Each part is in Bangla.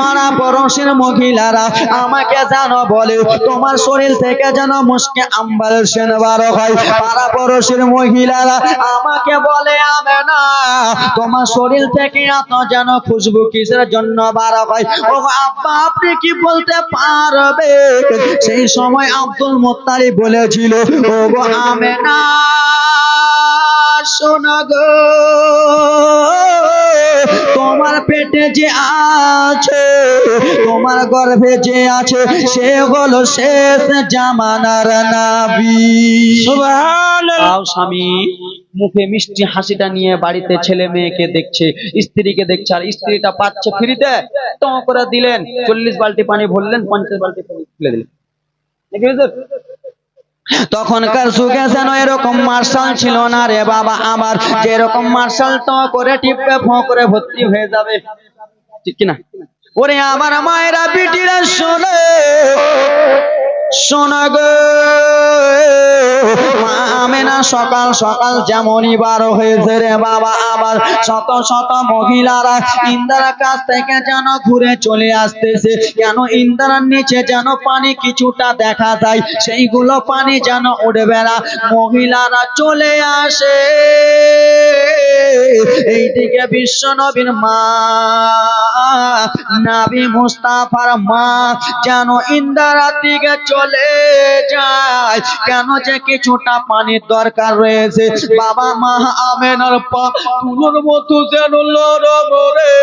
পাড়া পড়োশির মহিলারা আমাকে জানো বলে তোমার শরীর থেকে যেন মুশকে আম্বার সেন বার হয়। পাড়া পড়োশির মহিলারা আমাকে বলে আমেনা তোমার শরীর থেকে এত যেন খুশবু কিসের জন্য বার হয়। ও আব্বা আপনি কি বলতে পারবে? সেই সময় আব্দুল মুত্তালিব বলেছিল ও গো আমেনা শোনো গো তোমার পেটে যে আছে তোমার গর্ভে যে আছে সে হলো শেষ জামানার নবী। সুবহানাল্লাহ। স্বামী মুখে মিষ্টি হাসিটা নিয়ে বাড়িতে ছেলে মেয়েকে দেখছে, স্ত্রীকে দেখছে, আর স্ত্রীটা পাচ্ছে ফ্রিতে তো করে দিলেন 40 বালতি পানি ভরলেন, 50 বালতি পানি ফেলে দিলেন। তখনকার যুগে যেন এরকম মার্শাল ছিল না রে বাবা আমার, যেরকম মার্শাল তো করে টিপে ফো করে ভর্তি হয়ে যাবে, ঠিক কিনা? ওরে আমার মায়েরা বিটিরা শোনে শোনা গো আমেনা সকাল সকাল যেমনই বার হয়েছে রে বাবা আবার শত শত মহিলারা ইন্দ্রার কাছ থেকে যেন ঘুরে চলে আসতেছে। কেন? ইন্দ্রার নিচে যেন পানি কিছুটা দেখা যায়, সেইগুলো পানি যেন উঠবে না। মহিলারা চলে আসে এইদিকে বিশ্ব নবীর মা নবী মুস্তাফার মা যেন ইন্দ্রার দিকে চলে যায়। কেন? যে কিছুটা পানির দরকার রয়েছে। বাবা মা আমেনার পা তুলোর মতো যেন নরম রে,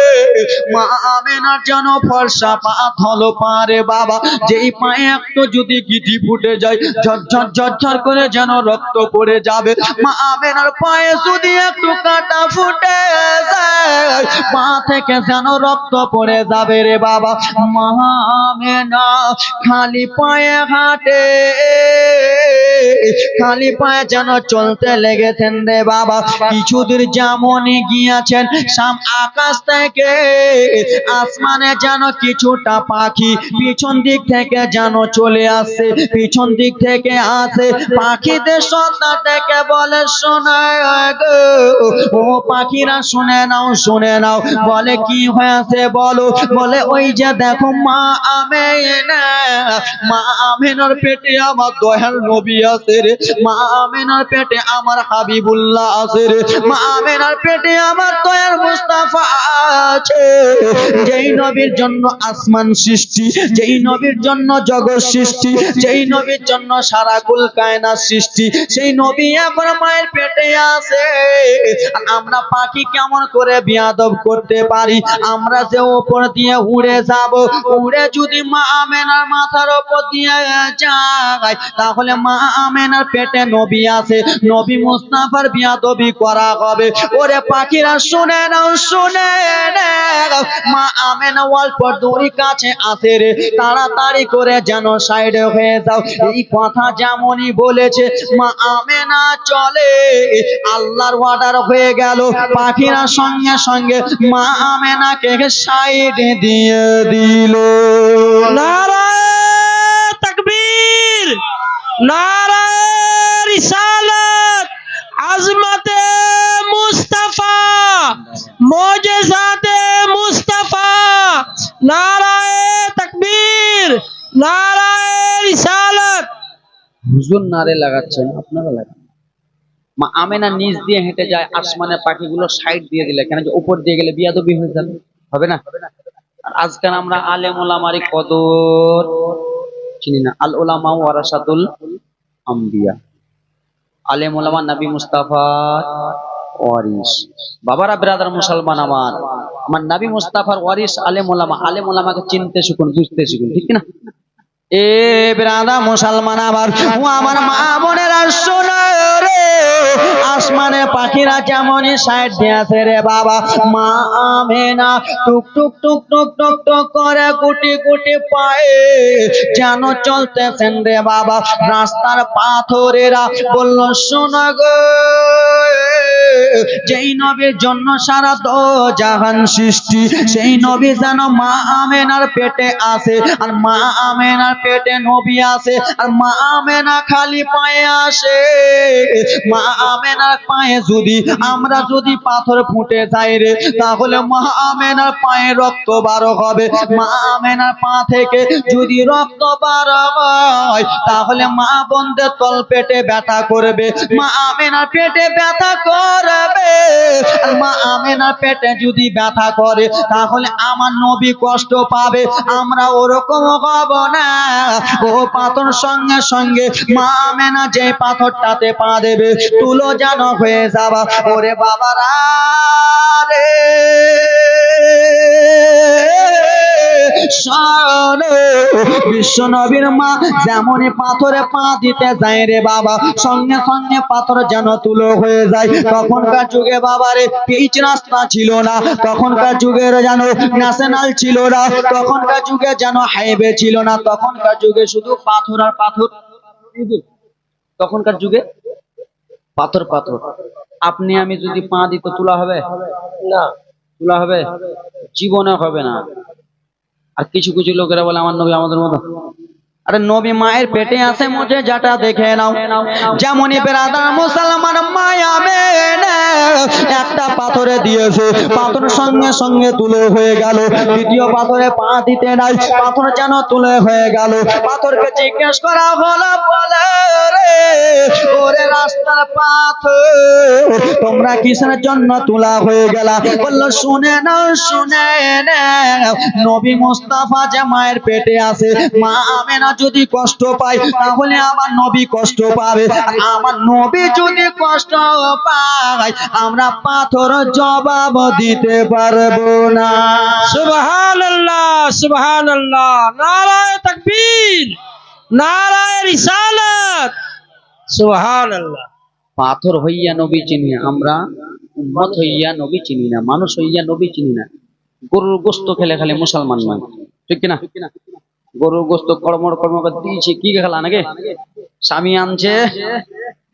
মা আমেনার যেন ফর্সা পা ধলো পারে বাবা, যেই পায়ে একটু যদি গিটি ফুটে যায় ঝরঝর ঝরঝর করে যেন রক্ত পড়ে যাবে। মা আমেনার পায়ে যদি একটু কাঁটা ফুটে যায় পা থেকে যেন রক্ত পড়ে যাবে রে বাবা। মা আমেনা খালি পায়ে হাঁটে, খালি পায়ে যেন চলতে লেগেছেন রে বাবা। কিছুদূর যেমনই গিয়েছেন সাম আকাশ থেকে আসমানে যেন কিছুটা পাখি পিছন দিক থেকে যেন চলে আসছে, পিছন দিক থেকে আসে পাখিদের সত্তা থেকে বলে শোনা গো ও পাখিরা শুনে নাও শুনে নাও। বলে কি হয়েছে বলো? বলে ওই যে দেখো মা আমেনা, মা আমেনার পেটে আমার দয়াল নবী আছে রে, মা আমেনার পেটে আমার হাবিবুল্লাহ আছে রে, মা আমেনার পেটে আমার দয়াল মুস্তাফা আছে। যেই নবীর জন্য আসমান সৃষ্টি, যেই নবীর জন্য জগৎ সৃষ্টি, যেই নবীর জন্য সারা কুল কায়নাত সৃষ্টি, সেই নবী আমার মায়ের পেটে আছে। আমরা পাখি কেমন করে বিয়াদব করতে পারি? আমরা যে উপর দিয়ে উড়ে যাব, উড়ে যদি মা আমেনার মাথার উপর দিয়ে যায় তাহলে মা আমেনার পেটে নবী আছে, নবী মুস্তাফার বিয়াদবি করা হবে। ওরে পাখিরা শুনে নাও শুনে নাও, মা আমেনা অল্প দূরে কাছে আছে রে, তাড়াতাড়ি করে যেন সাইডে হয়ে যাও। এই কথা যেমনই বলেছে মা আমেনা চলে, আল্লাহর অর্ডার হয়ে গেল। পাখিরা সঙ্গে সঙ্গে মা আমেনাকে সাইডে দিয়ে দিল। নারায়ে তাকবীর, নারায়ে রিসালাত, আজমতে মুস্তাফা, মুজিজাতে মুস্তাফা, নারায়ে তাকবীর, নারায়ে রিসালাত। হুজুর নারে লাগাচ্ছেন, আপনারা লাগান। মা আমেনা নিচ দিয়ে হেঁটে যায়, আসমানে পাখিগুলো সাইড দিয়ে দিলে, কেন যে উপর দিয়ে গেলে বিয়াদবি হয়ে যাবে, হবে না? আর আজকাল আমরা আলেম ওলামারই কদর চিনি না। আল ওলামা ওয়ারাসাতুল আম্বিয়া, আলেম ওলামা নবী মুস্তাফার ওয়ারিস। বাবারা ব্রাদার মুসলমান আমার, আমার নবী মুস্তাফার ওয়ারিস আলেম ওলামা। আলেম ওলামাকে চিনতে শিখুন, বুঝতে শিখুন, ঠিক না? এ ব্রাদার মুসলমান আমার, ও আমার মা বোনেরা শোনো রে, আসমানে পাখিরা যেমনই সাইড দিয়েছে রে বাবা, মা আমেনা টুক টুক টুক টুক টুক টুক করে গুটি গুটি পায়ে যেন চলতেছেন রে বাবা। রাস্তার পাথরেরা বলল শোনো গো যেই নবীর জন্য সারা জাহান সৃষ্টি, সেই নবী যেন মা আমেনার পেটে আসে, আর মা আমেনার পেটে নবী আসে, আর মা আমেনা খালি পায়ে আসে। মা আমেনার পায়ে আমরা যদি পাথর ফুটে যাই রে, তাহলে মা আমেনার পায়ে রক্ত বার হবে। মা আমেনার পা থেকে যদি রক্ত বার হয়, তাহলে মা বোনদের তল পেটে ব্যথা করবে, মা আমেনার পেটে ব্যথা করবে। আর মা আমেনার পেটে যদি ব্যথা করে, তাহলে আমার নবী কষ্ট পাবে, আমরা ওরকম হব না। ও পাথর সঙ্গে সঙ্গে মা আমেনা যে পাথরটাতে পা দেবে, তুলো যেন হয়ে যাবা। ওরে বাবারা রে, বিশ্ব নবীর মা যেমনই পাথরে পা দিতে যায় রে বাবা, সঙ্গে সঙ্গে পাথর যেন তুলো হয়ে যায়। তখনকার যুগে বাবারে পিচ রাস্তা ছিল না, তখনকার যুগের যেন ন্যাশনাল ছিল না, তখনকার যুগে যেন হাইওয়ে ছিল না, তখনকার যুগে শুধু পাথর আর পাথর। তখনকার যুগে পাথর পাথর। আপনি আমি যদি পা দিত তোলা হবে না? তোলা হবে? জীবনে হবে না। আর কিছু কিছু লোকেরা বলে আমার নবী আমাদের মতো। আরে নবী মায়ের পেটে আসে মজে যাটা দেখে নাও। যেমনই বেরাদার মুসলমান মায়া আমেনা একটা পাথরে দিয়েছে, পাথর সঙ্গে সঙ্গে তুলে হয়ে গেল। দ্বিতীয় পাথরে পা দিতে নাই, পাথর যেন তুলে হয়ে গেল। পাথরকে জিজ্ঞেস করা হলো, বলে রে ওরে রাস্তার পাথর, তোমরা কিসের জন্য তোলা হয়ে গেলা? বললো শুনে নাও, শুনে নাও, নবী মুস্তাফা যে মায়ের পেটে আছে, মা আমেনা যদি কষ্ট পায়, তাহলে আমার নবী কষ্ট পাবে। আমার নবী যদি কষ্ট পায়, আমরা পাথর জবাব দিতে পারবো না। সুবহানাল্লাহ, সুবহানাল্লাহ, নারায়ে তাকবীর, নারায়ে রিসালাত, সুবহানাল্লাহ। পাথর হইয়া নবী চিনি না আমরা, উম্মত হইয়া নবী চিনি না, মানুষ হইয়া নবী চিনি না। গরুর গোস্ত খেলে খালি মুসলমান নয়, ঠিক কিনা? গরুর গোস্ত কর্মর কর্ম দিয়েছি, কি খেলা নাকি? স্বামী আনছে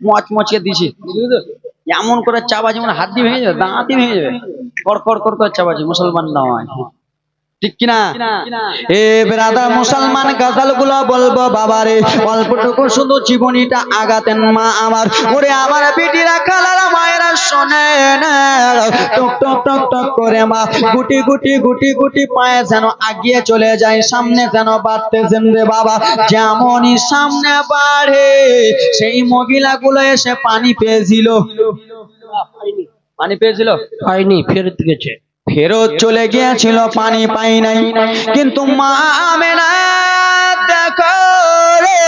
মচমচিয়ে দিছি, এমন করে চাবা যেমন হাত দিয়ে ভেঙে যাবে, দাঁতই ভেঙে যাবে, কর কর কর করে চাবাছি। মুসলমান নয়, ঠিক কিনা? এ ব্রাদার মুসলমান গজল গুলো বলবো বাবারে, অল্পটুকু শুধু জীবনীটা আগাতেন মা আমার। ওরে আমার বেটিরা খালারা মায়েরা শোনে না, টক টক টক টক করে মা গুটি গুটি গুটি গুটি পায়ে যেন আগিয়ে চলে যায়, সামনে যেন বাড়তেছেন রে বাবা। যেমনই সামনে বাড়ে, সেই মহিলাগুলো এসে পানি পেয়েছিল, পানি পেয়েছিল, পাইনি, ফেরত গেছে, ফেরত চলে গিয়েছিল, পানি পাই নাই। কিন্তু মা আমেনা দেখো রে,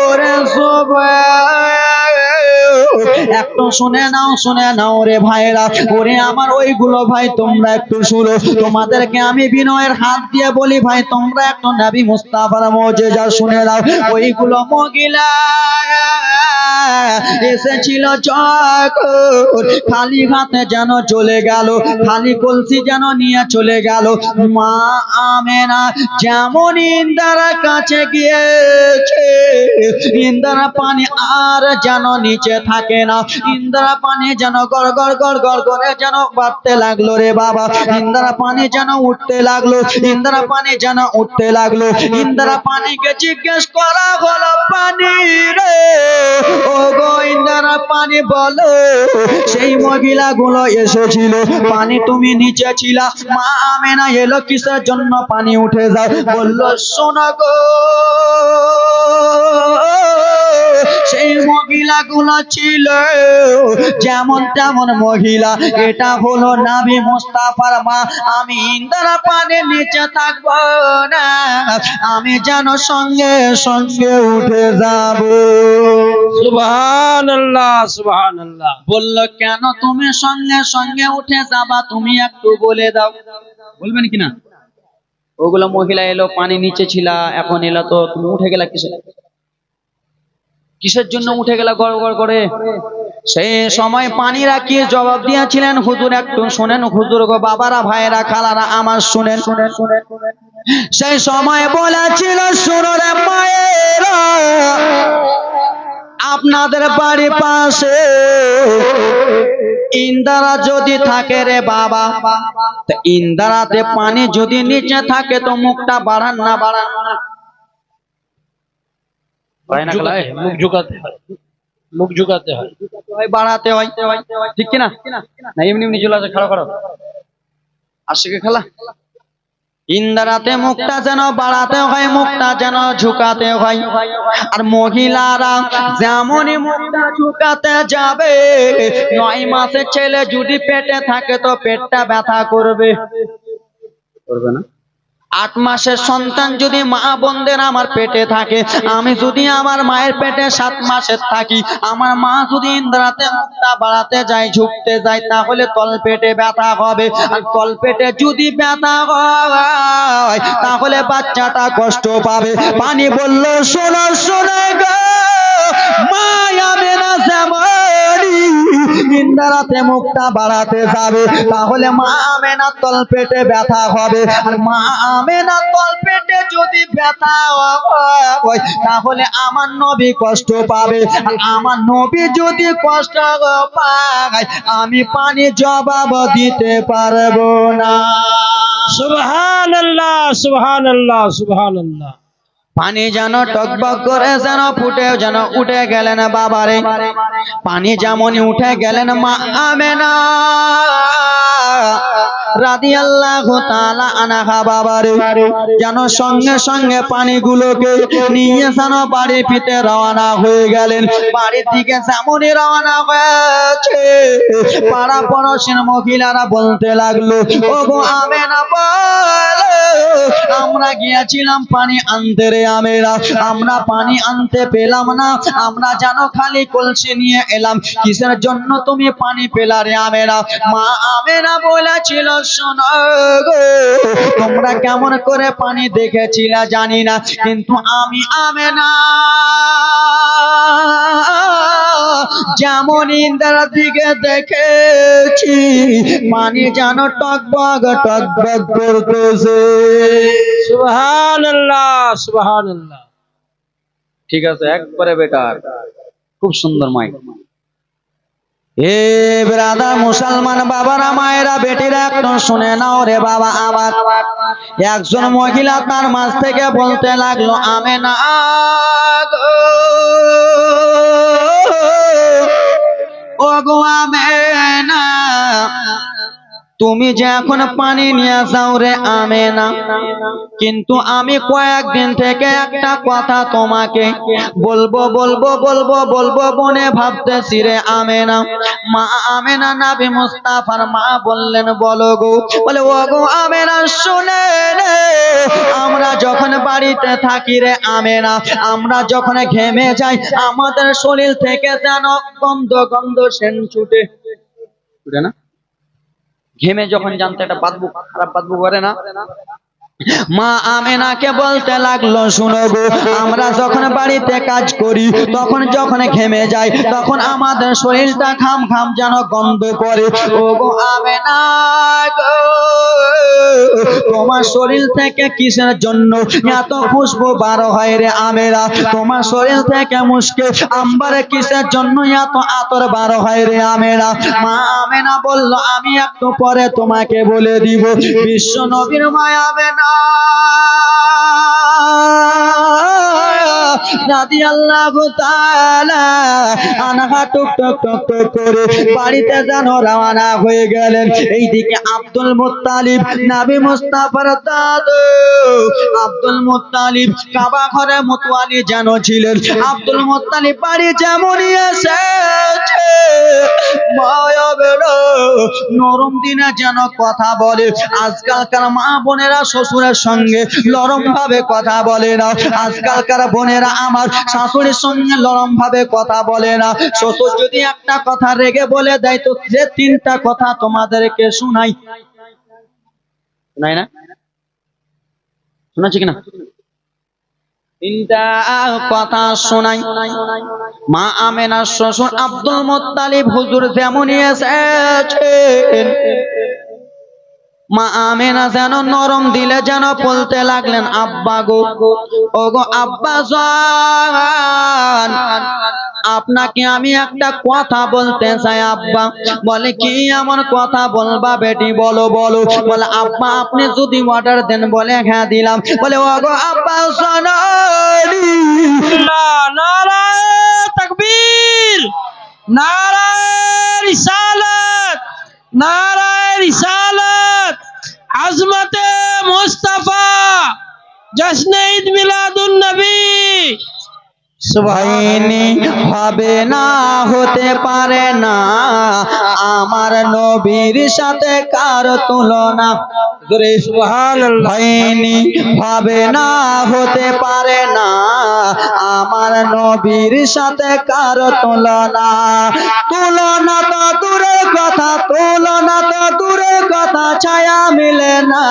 ওরে সব একটু শুনে নাও, শুনে নাও রে ভাইরা। ওরে আমার ওইগুলো ভাই তোমরা একটু শুনো, তোমাদেরকে আমি বিনয়ের হাত দিয়ে বলি ভাই, তোমরা একটু নবী মুস্তাফার মুজিজা শুনে নাও। ওইগুলো মহিলা এসেছিল যখন, খালি হাতে যেন চলে গেল, খালি কলসি যেন নিয়ে চলে গেল। মা আমেনা যেমন ইন্দারা কাছে গিয়েছে, ইন্দারা পানি আর যেন নিচে থাকে না, ইন্দারা পানি যেন গড় গড় গড় গড় করে যেন বাড়তে লাগলো রে বাবা। ইন্দারা পানি যেন উঠতে লাগলো, ইন্দারা পানি যেন উঠতে লাগলো। ইন্দারা পানিকে জিজ্ঞেস করা হলো, পানি রে ও গো ইন্দারা পানি বলো, সেই মহিলাগুলো এসেছিল, পানি তুমি নিচে ছিলা, মা আমেনা এলো কিসের জন্য পানি উঠে যাও? বললো শোনো গো, সেই মহিলাগুলো ছিল যেমন তেমন মহিলা, এটা হলো নবী মুস্তাফার মা। আমি ইন্দারা পানির নিচে থাকবো না, আমি যেন সঙ্গে সঙ্গে উঠে যাব। সুবহানাল্লাহ, সুবহানাল্লাহ। বলল কেন তুমি সঙ্গে সঙ্গে উঠে যাবা, তুমি একটু বলে দাও। বলবেন কিনা? ওগুলো মহিলা এলো, পানি নিচে ছিল, এখন এলো, তো তুমি উঠে গেলা কিসের জন্য উঠে গেলা গড় গড় করে? সেই সময় পানিরা কি জবাব দিয়েছিলেন হুজুর একটু শুনেন। হুজুর গো বাবারা, ভাইরা, খালারা আমার শুনেন। সেই সময় বলেছিল, শুনো রে মায়েরা, আপনাদের বাড়ির পাশে ইন্দারা যদি থাকে রে বাবা, তো ইন্দারাতে পানি যদি নিচে থাকে তো মুখটা বাড়ান না বাড়ান না? মুখ ঝুঁকাতে হয়, মুখ ঝুঁকাতে হয়। বাড়াতে হয়, ঠিক কিনা? না এমনি এমনি চলে আসে খাড়া খাড়া আশিকে খেলা। ইন্দারাতে মুখটা যেন বাড়াতে হয়, মুখটা যেন ঝুঁকাতে হয়। আর মহিলারা যেমনই মুখটা ঝুঁকাতে যাবে, 9 মাসের ছেলে যদি পেটে থাকে তো পেটটা ব্যথা করবে, করবে না? 8 মাসের সন্তান যদি মা বোনদের আমার পেটে থাকে, আমি যদি আমার মায়ের পেটে 7 মাসের থাকি, আমার মা যদি ইন্দ্রাতে মুখটা বাড়াতে যায়, ঝুঁকতে যায়, তাহলে তল পেটে ব্যথা হবে। আর তল পেটে যদি ব্যথা হয় তাহলে বাচ্চাটা কষ্ট পাবে। পানি বলল শোনো শোনো গো, মা আমেনা যেমনই ইন্দ্রাতে মুখটা বাড়াতে যাবে, তাহলে মা আমেনা তল পেটে ব্যথা হবে। আর মা আমেনা তল পেটে যদি ব্যথা হয় তাহলে আমার নবী কষ্ট পাবে। আর আমার নবী যদি কষ্ট পায়, আমি পানি জবাব দিতে পারবো না। সুবহানাল্লাহ, সুবহানাল্লাহ, সুবহানাল্লাহ। পানি যেন টকবক করে যেন ফুটে যেন উঠে গেলেন বাবারে। পানি যেমনই উঠে গেলেন মা আমেনা রাদিয়াল্লাহু তাআলা আনহা বাবারে, যেন সঙ্গে সঙ্গে পানিগুলোকে নিয়ে যেন বাড়ির পিতে রওনা হয়ে গেলেন। বাড়ির দিকে যেমনই রওনা হয়েছে, পাড়া পড়োশির মহিলারা বলতে লাগলো, ওগো আমেনা বলো, আমরা গিয়েছিলাম পানি আনতে রে আমেনা, আমরা পানি আনতে পেলাম না, আমরা যেন খালি কলসি নিয়ে এলাম, কিসের জন্য তুমি পানি পেলা রে আমেনা? মা আমেনা বলেছিল, শোনো গো, তোমরা কেমন করে পানি দেখেছিলা জানি না, কিন্তু আমি আমেনা যেমন ইন্দ্রার দিকে দেখেছি, পানি যেন টকবক টকবক করতেছে। সুবহানাল্লাহ, সুবহানাল্লাহ। ঠিক আছে, একবারে বেটার, খুব সুন্দর মাইক। এ ব্রাদার মুসলমান বাবারা, মায়েরা, বেটিরা, একটু শুনে নাও রে বাবা আমার। একজন মহিলা তার মাঝ থেকে বলতে লাগলো, আমেনা গো, ও গো আমেনা, তুমি যে এখন পানি নিয়ে যাও রে আমেনা, কিন্তু আমি কয়েকদিন থেকে একটা কথা তোমাকে বলবো বলবো বলবো বলবো মনে ভাবতেছি রে আমেনা। মা আমেনা নবী মুস্তাফার মা বললেন, বলো গো। বলে, ও গো আমেনা, শুনে রে, আমরা যখন বাড়িতে থাকি রে আমেনা, আমরা যখন ঘেমে যাই, আমাদের শরীর থেকে যেন গন্ধ গন্ধ সেন ছুটে না? ঘেমে যখন জানতে একটা বাদবু, খারাপ বাদবু করে না? মা আমেনাকে বলতে লাগলো, শুনো গো, আমরা যখন বাড়িতে কাজ করি, তখন যখন ঘেমে যাই, তখন আমাদের শরীরটা খাম খাম যেন গন্ধ করে। ও গো আমেনা গো, তোমার শরীর থেকে কিসের জন্য এত খুশবু বার হয় রে আমেনা? তোমার শরীর থেকে মুশকে আম্বারে কিসের জন্য এত আতর বার হয় রে আমেনা? মা আমেনা বলল, আমি একটু পরে তোমাকে বলে দিব। বিশ্ব নবীর মা আমেনা রাদিয়াল্লাহু তাআলা আনহা টুক টুক টুক টুক করে বাড়িতে যেন রওনা হয়ে গেলেন। এইদিকে আব্দুল মুত্তালিব, নবী মুস্তাফার দাদু আব্দুল মুত্তালিব কাবা ঘরে মুতওয়ালি যেন ছিলেন। আব্দুল মুত্তালিব বাড়ি যেমনই এসেছে, নরম দিনে যেন কথা বলে। আজকালকার মা বোনেরা শ্বশুরের সঙ্গে নরম ভাবে কথা বলে না, আজকালকার বোনেরা আমার শাশুড়ির সঙ্গে নরম ভাবে কথা বলে না। শ্বশুর যদি একটা কথা রেগে বলে দেয়, তো যে 3টা কথা তোমাদেরকে শোনাই, শোনাই না? শোনাচ্ছি কিনা? 3টা কথা শোনাই। মা আমেনার শ্বশুর আব্দুল মুত্তালিব হুজুর যেমনই এসেছেন, মা আমেনা যেন নরম দিলে যেন বলতে লাগলেন, আব্বা গো, ও গো আব্বা জান, আপনাকে আমি একটা কথা বলতে চাই আব্বা। বলে কি এমন কথা বলবা বেটি, বলো বলো। বলে আব্বা আপনি যদি অর্ডার দেন। বলে হ্যাঁ দিলাম। বলে ওগো আব্বা শোনো, নারায়ে তাকবীর, নারায়ে রিসালাত, নারায়ে রিসালাত, আজমতে মুস্তাফা, জশ্নে ঈদ মিলাদুন নবী। হয়নি, হবে না, হতে পারে না আমার নবীর সাথে কার তুলনা। জোরে সুবহানাল্লাহ। হয়নি, হবে না, হতে পারে না আমার নবীর সাথে কার তুলনা। তুলনা তো দূরের কথা, তুলনা তো দূরের কথা, ছায়া মিলে না।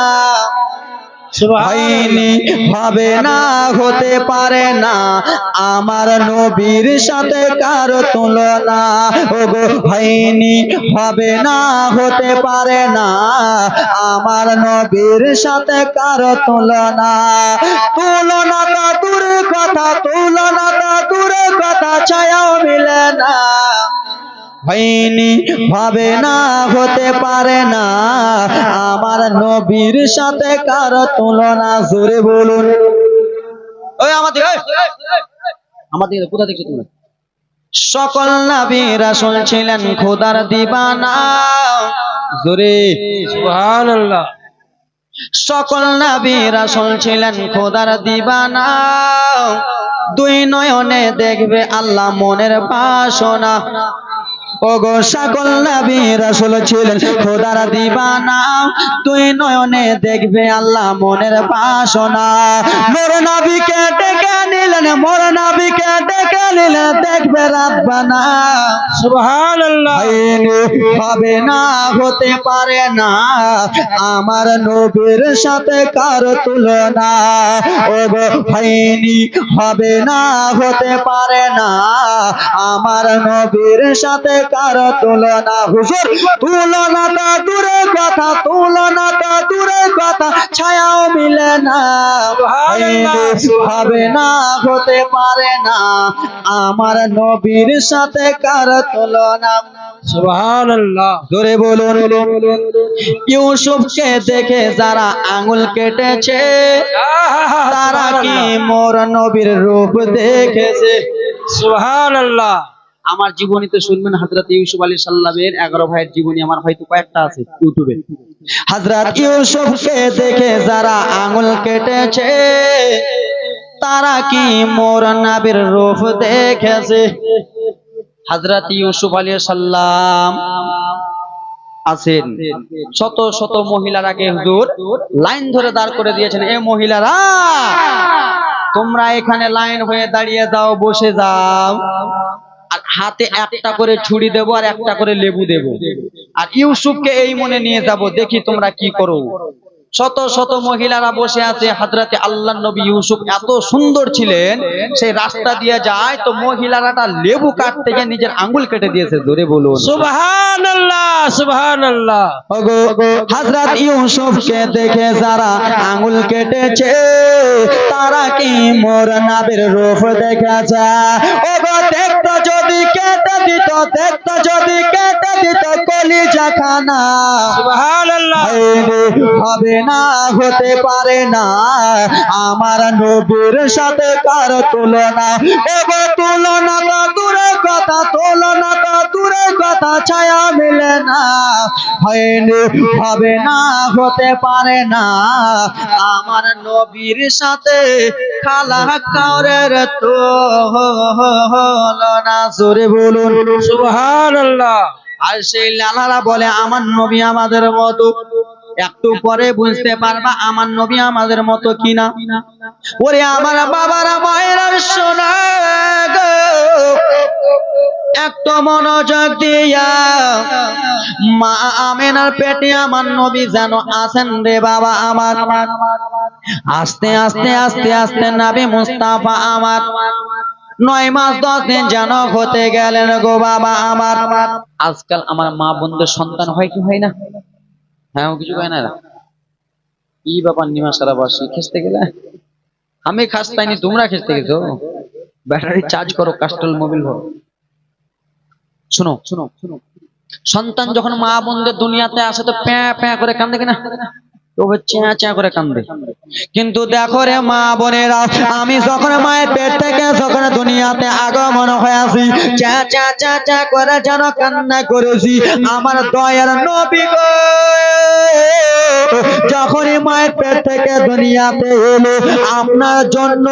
হয়নি, হবে না, হতে পারে না আমার নবীর সাথে কার তুলনা। ওগো হয়নি, হবে না, হতে পারে না আমার নবীর সাথে কার তুলনা। তুলনা তো দূরের কথা, তুলনা তো দূরের কথা, ছায়াও মিলে না। হয়নি, হবে না, হতে পারে না আমার নবীর সাথে কার তুলনা। জোরে বলুন। ওই আমাদের কোথা দেখছো তুমি? সকল নবী রাসূল ছিলেন খোদার দিবানা। জোরে সুবহানাল্লাহ। সকল নবী রাসূল ছিলেন খোদার দিবানা। দুই নয়নে দেখবে আল্লাহ মনের বাসনা। ওগো সকল নবী রাসূল ছিলেন খোদার দিবানা। দুই নয়নে দেখবে আল্লাহ মনের বাসনা। মোর নবীকে ডেকে নিলেন, মোর নবীকে ডেকে নিলেন, দেখবে রাব্বানা। সুবহানাল্লাহ। হয়নি, হবে না, হতে পারে না আমার নবীর সাথে কার তুলনা। ওগো হয়নি, হবে না, হতে পারে না আমার নবীর সাথে কার তুলনা। হুজুর তুলনা তো দূরের কথা, তুলনা তো দূরের কথা, ছায়াও মিলে না। হয়নি, হবে না, হতে পারে না আমার নবীর সাথে কার তুলনা। সুবহানাল্লাহ। জোরে বলুন। ইউসুফকে দেখে যারা আঙ্গুল কেটেছে, তারা কি মোর নবীর রূপ দেখেছে? সুবহানাল্লাহ। আমার জীবনীতে শুনবেন হযরত ইউসুফ আলাইহিস সালামের 11 ভাইয়ের জীবনী, আমার হয়তো কয়েকটা আছে ইউটিউবে। হযরত ইউসুফকে দেখে যারা আঙ্গুল কেটেছে, তারা কি মোর নবীর রূপ দেখেছে? হযরত ইউসুফ আলাইহিস সালাম আছেন, শত শত মহিলারাকে হুজুর লাইন ধরে দাঁড় করে দিয়েছেন। এ মহিলারা, তোমরা এখানে লাইন হয়ে দাঁড়িয়ে যাও, বসে যাও, আর হাতে একটা করে ছুরি দেব আর একটা করে লেবু দেব, আর ইউসুফকে এই মনে নিয়ে যাব, দেখি তোমরা কি করো। শত শত মহিলারা বসে আছে। হযরতে আল্লাহর নবী ইউসুফ এত সুন্দর ছিলেন, সেই রাস্তা দিয়ে যায় তো মহিলারাটা লেবু কাটতে গিয়ে নিজের আঙ্গুল কেটে দিয়েছে। জোরে বলুন সুবহানাল্লাহ। সুবহানাল্লাহ। ওগো হযরত ইউসুফকে দেখে যারা আঙ্গুল কেটেছে, তারা কি মোর নবীর রূপ দেখেছে? ওগো দেখতো যদি কেটে দিত, দেখতো যদি কেটে দিত কলিজা খানা। সুবহানাল্লাহ। হবে না, হতে পারে না আমার নবীর সাথে কার তুলনা। ওগো তুলনা তো দূরের কথা, তুলনা তো দূরের কথা, ছায়া মিলে না। হয়নি, হবে না, হতে পারে না আমার নবীর সাথে খালা কাউরের তুলনা। জোরে বলুন সুবহানাল্লাহ। আর সেই লালারা বলে আমার নবী আমাদের মতো। একটু পরে বুঝতে পারবা আমার নবী আমাদের মতো কিনা। ওরে আমার বাবারা মায়েরা শোনা গো, একটু মনোযোগ দিয়া, মা আমেনার পেটে আমার নবী যেন আছেন রে বাবা আমার। আস্তে আস্তে আস্তে আস্তে নবী মুস্তাফা আমার 9 মাস 10 দিন যেন হতে গেলেন গো বাবা আমার। আজকাল আমার মা বোনদের সন্তান হয় কি হয় না? হ্যাঁ, ও কিছু হয় না? কি ব্যাপার নিমা সারা বাসি খেসতে গেলে? আমি খাসতাইনি, তোমরা খেসতে গেছো। ব্যাটারি চার্জ করো, কাস্টল মোবিল ভরো। শুনো শুনো শুনো, সন্তান যখন মা বোনদের দুনিয়াতে আসে তো প্যাঁ প্যাঁ করে কান্দে কিনা, তবে চেঁয়া চেঁয়া করে কান্দে। কিন্তু দেখো রে মা বোনেরা, আমি যখন মায়ের পেট থেকে যখন দুনিয়াতে আগমন হয়ে আসি, চেঁয়া চেঁয়া চেঁয়া চেঁয়া করে যেন কান্না করেছি। আমার দয়ার নবী গো যখনই মায়ের পেট থেকে দুনিয়াতে এলো, আপনার জন্য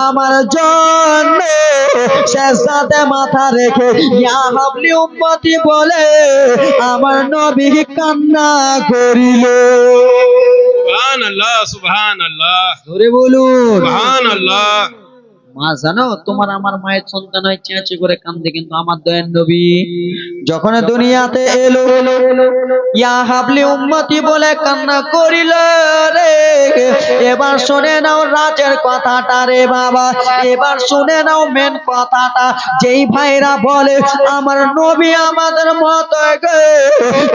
আমার জন্য সেজদাতে মাথা রেখে ইয়া হাবলি উম্মতি বলে আমার নবী কান্না করিল। সুবহানাল্লাহ সুবহানাল্লাহ জোরে বলুন সুবহানাল্লাহ। মা জানো তোমার আমার মায়ের সন্তান হয় চেঁচে করে কান্দে, কিন্তু আমার দয়ার নবী যখন দুনিয়াতে এলো ইয়া হাবলি উম্মতি বলে কান্না করিল রে। এবার শুনে নাও রাজের কথাটা রে বাবা, এবার শুনে নাও মেন কথাটা। যেই ভাইরা বলে আমার নবী আমাদের মতো গো,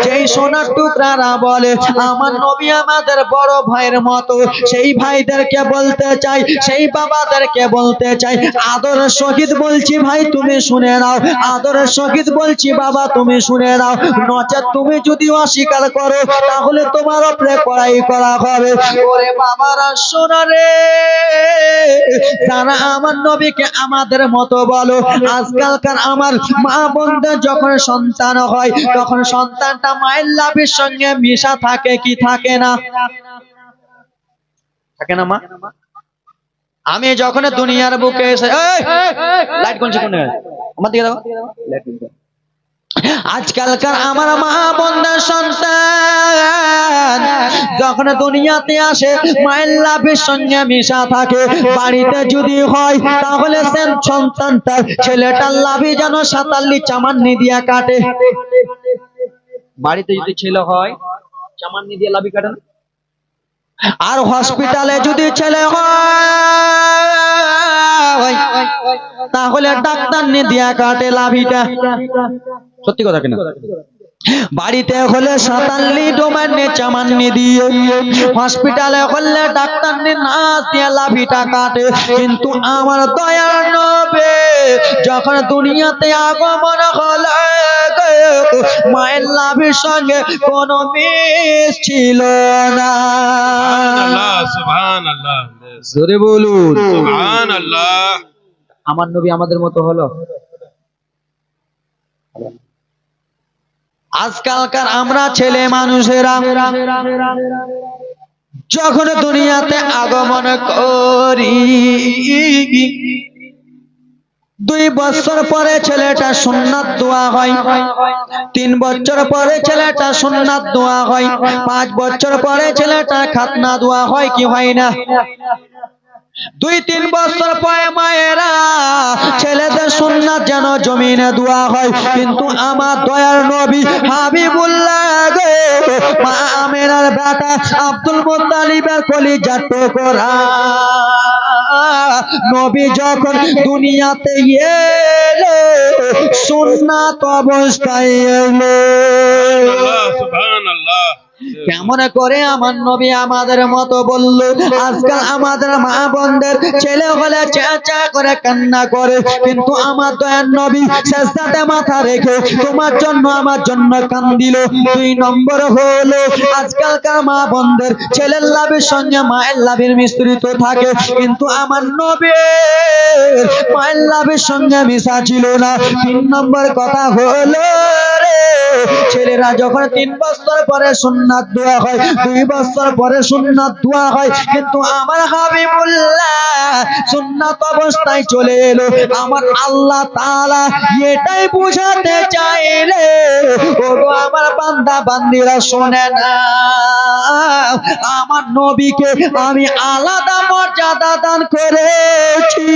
যেই সোনার টুকরারা বলে আমার নবী আমাদের বড় ভাইয়ের মতো, সেই ভাইদেরকে বলতে চাই, সেই বাবাদেরকে বলতে চাই, আদরের সহিত বলছি ভাই তুমি শুনে নাও, আদরের সহিত বলছি বাবা তুমি শুনে নাও। নচেত তুমি যদি অস্বীকার করো তাহলে তোমার উপরে কড়াই করা হবে। ওরে বাবারা শোনো রে, যারা আমার নবীকে আমাদের মতো বলো, আজকালকার আমার মা বোনদের যখন সন্তান হয় তখন সন্তানটা মায়ের লাভের সঙ্গে মিশা থাকে কি থাকে না? থাকে না মা? আমি যখন দুনিয়ার বুকে এসে লাইট কোন কোন আমার দিকে দাও, আজকালকার আমার মা বোনদের সন্তান যখন দুনিয়াতে আসে মায়ের লাভের সঙ্গে মিশা থাকে। বাড়িতে যদি হয় তাহলে সে সন্তানটার ছেলেটার লাভই যেন 47 চামান্নি দিয়া কাটে। বাড়িতে যদি ছেলে হয় চামান্নি দিয়ে লাভি কাটে না। আর হসপিটালে যদি ছেলে হয় তাহলে ডাক্তার নিয়ে দিয়া কাটে লাভিটা। সত্যি কথা কিনা? বাড়িতে হলে 47 ডোমান্নে চামান্নি দিয়ে, হসপিটালে হলে ডাক্তার নিয়ে নাচ দিয়ে লাভিটা কাটে। কিন্তু আমার দয়ার নবী যখন দুনিয়াতে আগমন হলো মায়ের লাভির সঙ্গে কোনো মিল ছিল না। সুবহানাল্লাহ সুবহানাল্লাহ জোরে বলুন সুবহানাল্লাহ। আমার নবী আমাদের মতো হলো? আজকালকার আমরা ছেলে মানুষেরা যখন দুনিয়াতে আগমন করি 2 বছর পরে ছেলেটা সুন্নাত দোয়া হয়, 3 বছর পরে ছেলেটা সুন্নাত দোয়া হয়, 5 বছর পরে ছেলেটা খাতনা দোয়া হয় কি হয় না? 2-3 বছর পরে মায়েরা ছেলেদের সুন্নাত যেন জমিনে দোয়া হয়। কিন্তু আমার দয়ার নবী হাবিবুল্লাহ গো মা আমেনার বেটা আব্দুল মুত্তালিবের কলিজার টুকরা নবী যখন দুনিয়াতে এলো সুন্নাত অবস্থায় এলো। সুবহানাল্লাহ। কেমন করে আমার নবী আমাদের মতো বলল? আজকাল আমাদের মা বোনদের ছেলে হলে চেঁচা করে কান্না করে, কিন্তু আমার দয়ার নবী সেজদাতে মাথা রেখে তোমার জন্য আমার জন্য কান্দিল। 2 নম্বর হলো আজকালকার মা বোনদের ছেলের লাভের সঙ্গে মায়ের লাভের মিশ্রিত থাকে, কিন্তু আমার নবীর মায়ের লাভের সঙ্গে মিশা ছিল না। 3 নম্বর কথা হলো ছেলেরা যখন 3 বছর পরে সুন্নাত দোয়া হয়, 2 বছর পরে সুন্নাত দোয়া হয়, কিন্তু আমার হাবিবুল্লাহ সুন্নাত অবস্থায় চলে এলো। আমার আল্লাহ তাআলা এটাই বুঝাতে চাইলে ওগো আমার বান্দা বান্দিরা শোনে না, আমার নবীকে আমি আলাদা মর্যাদা দান করেছি,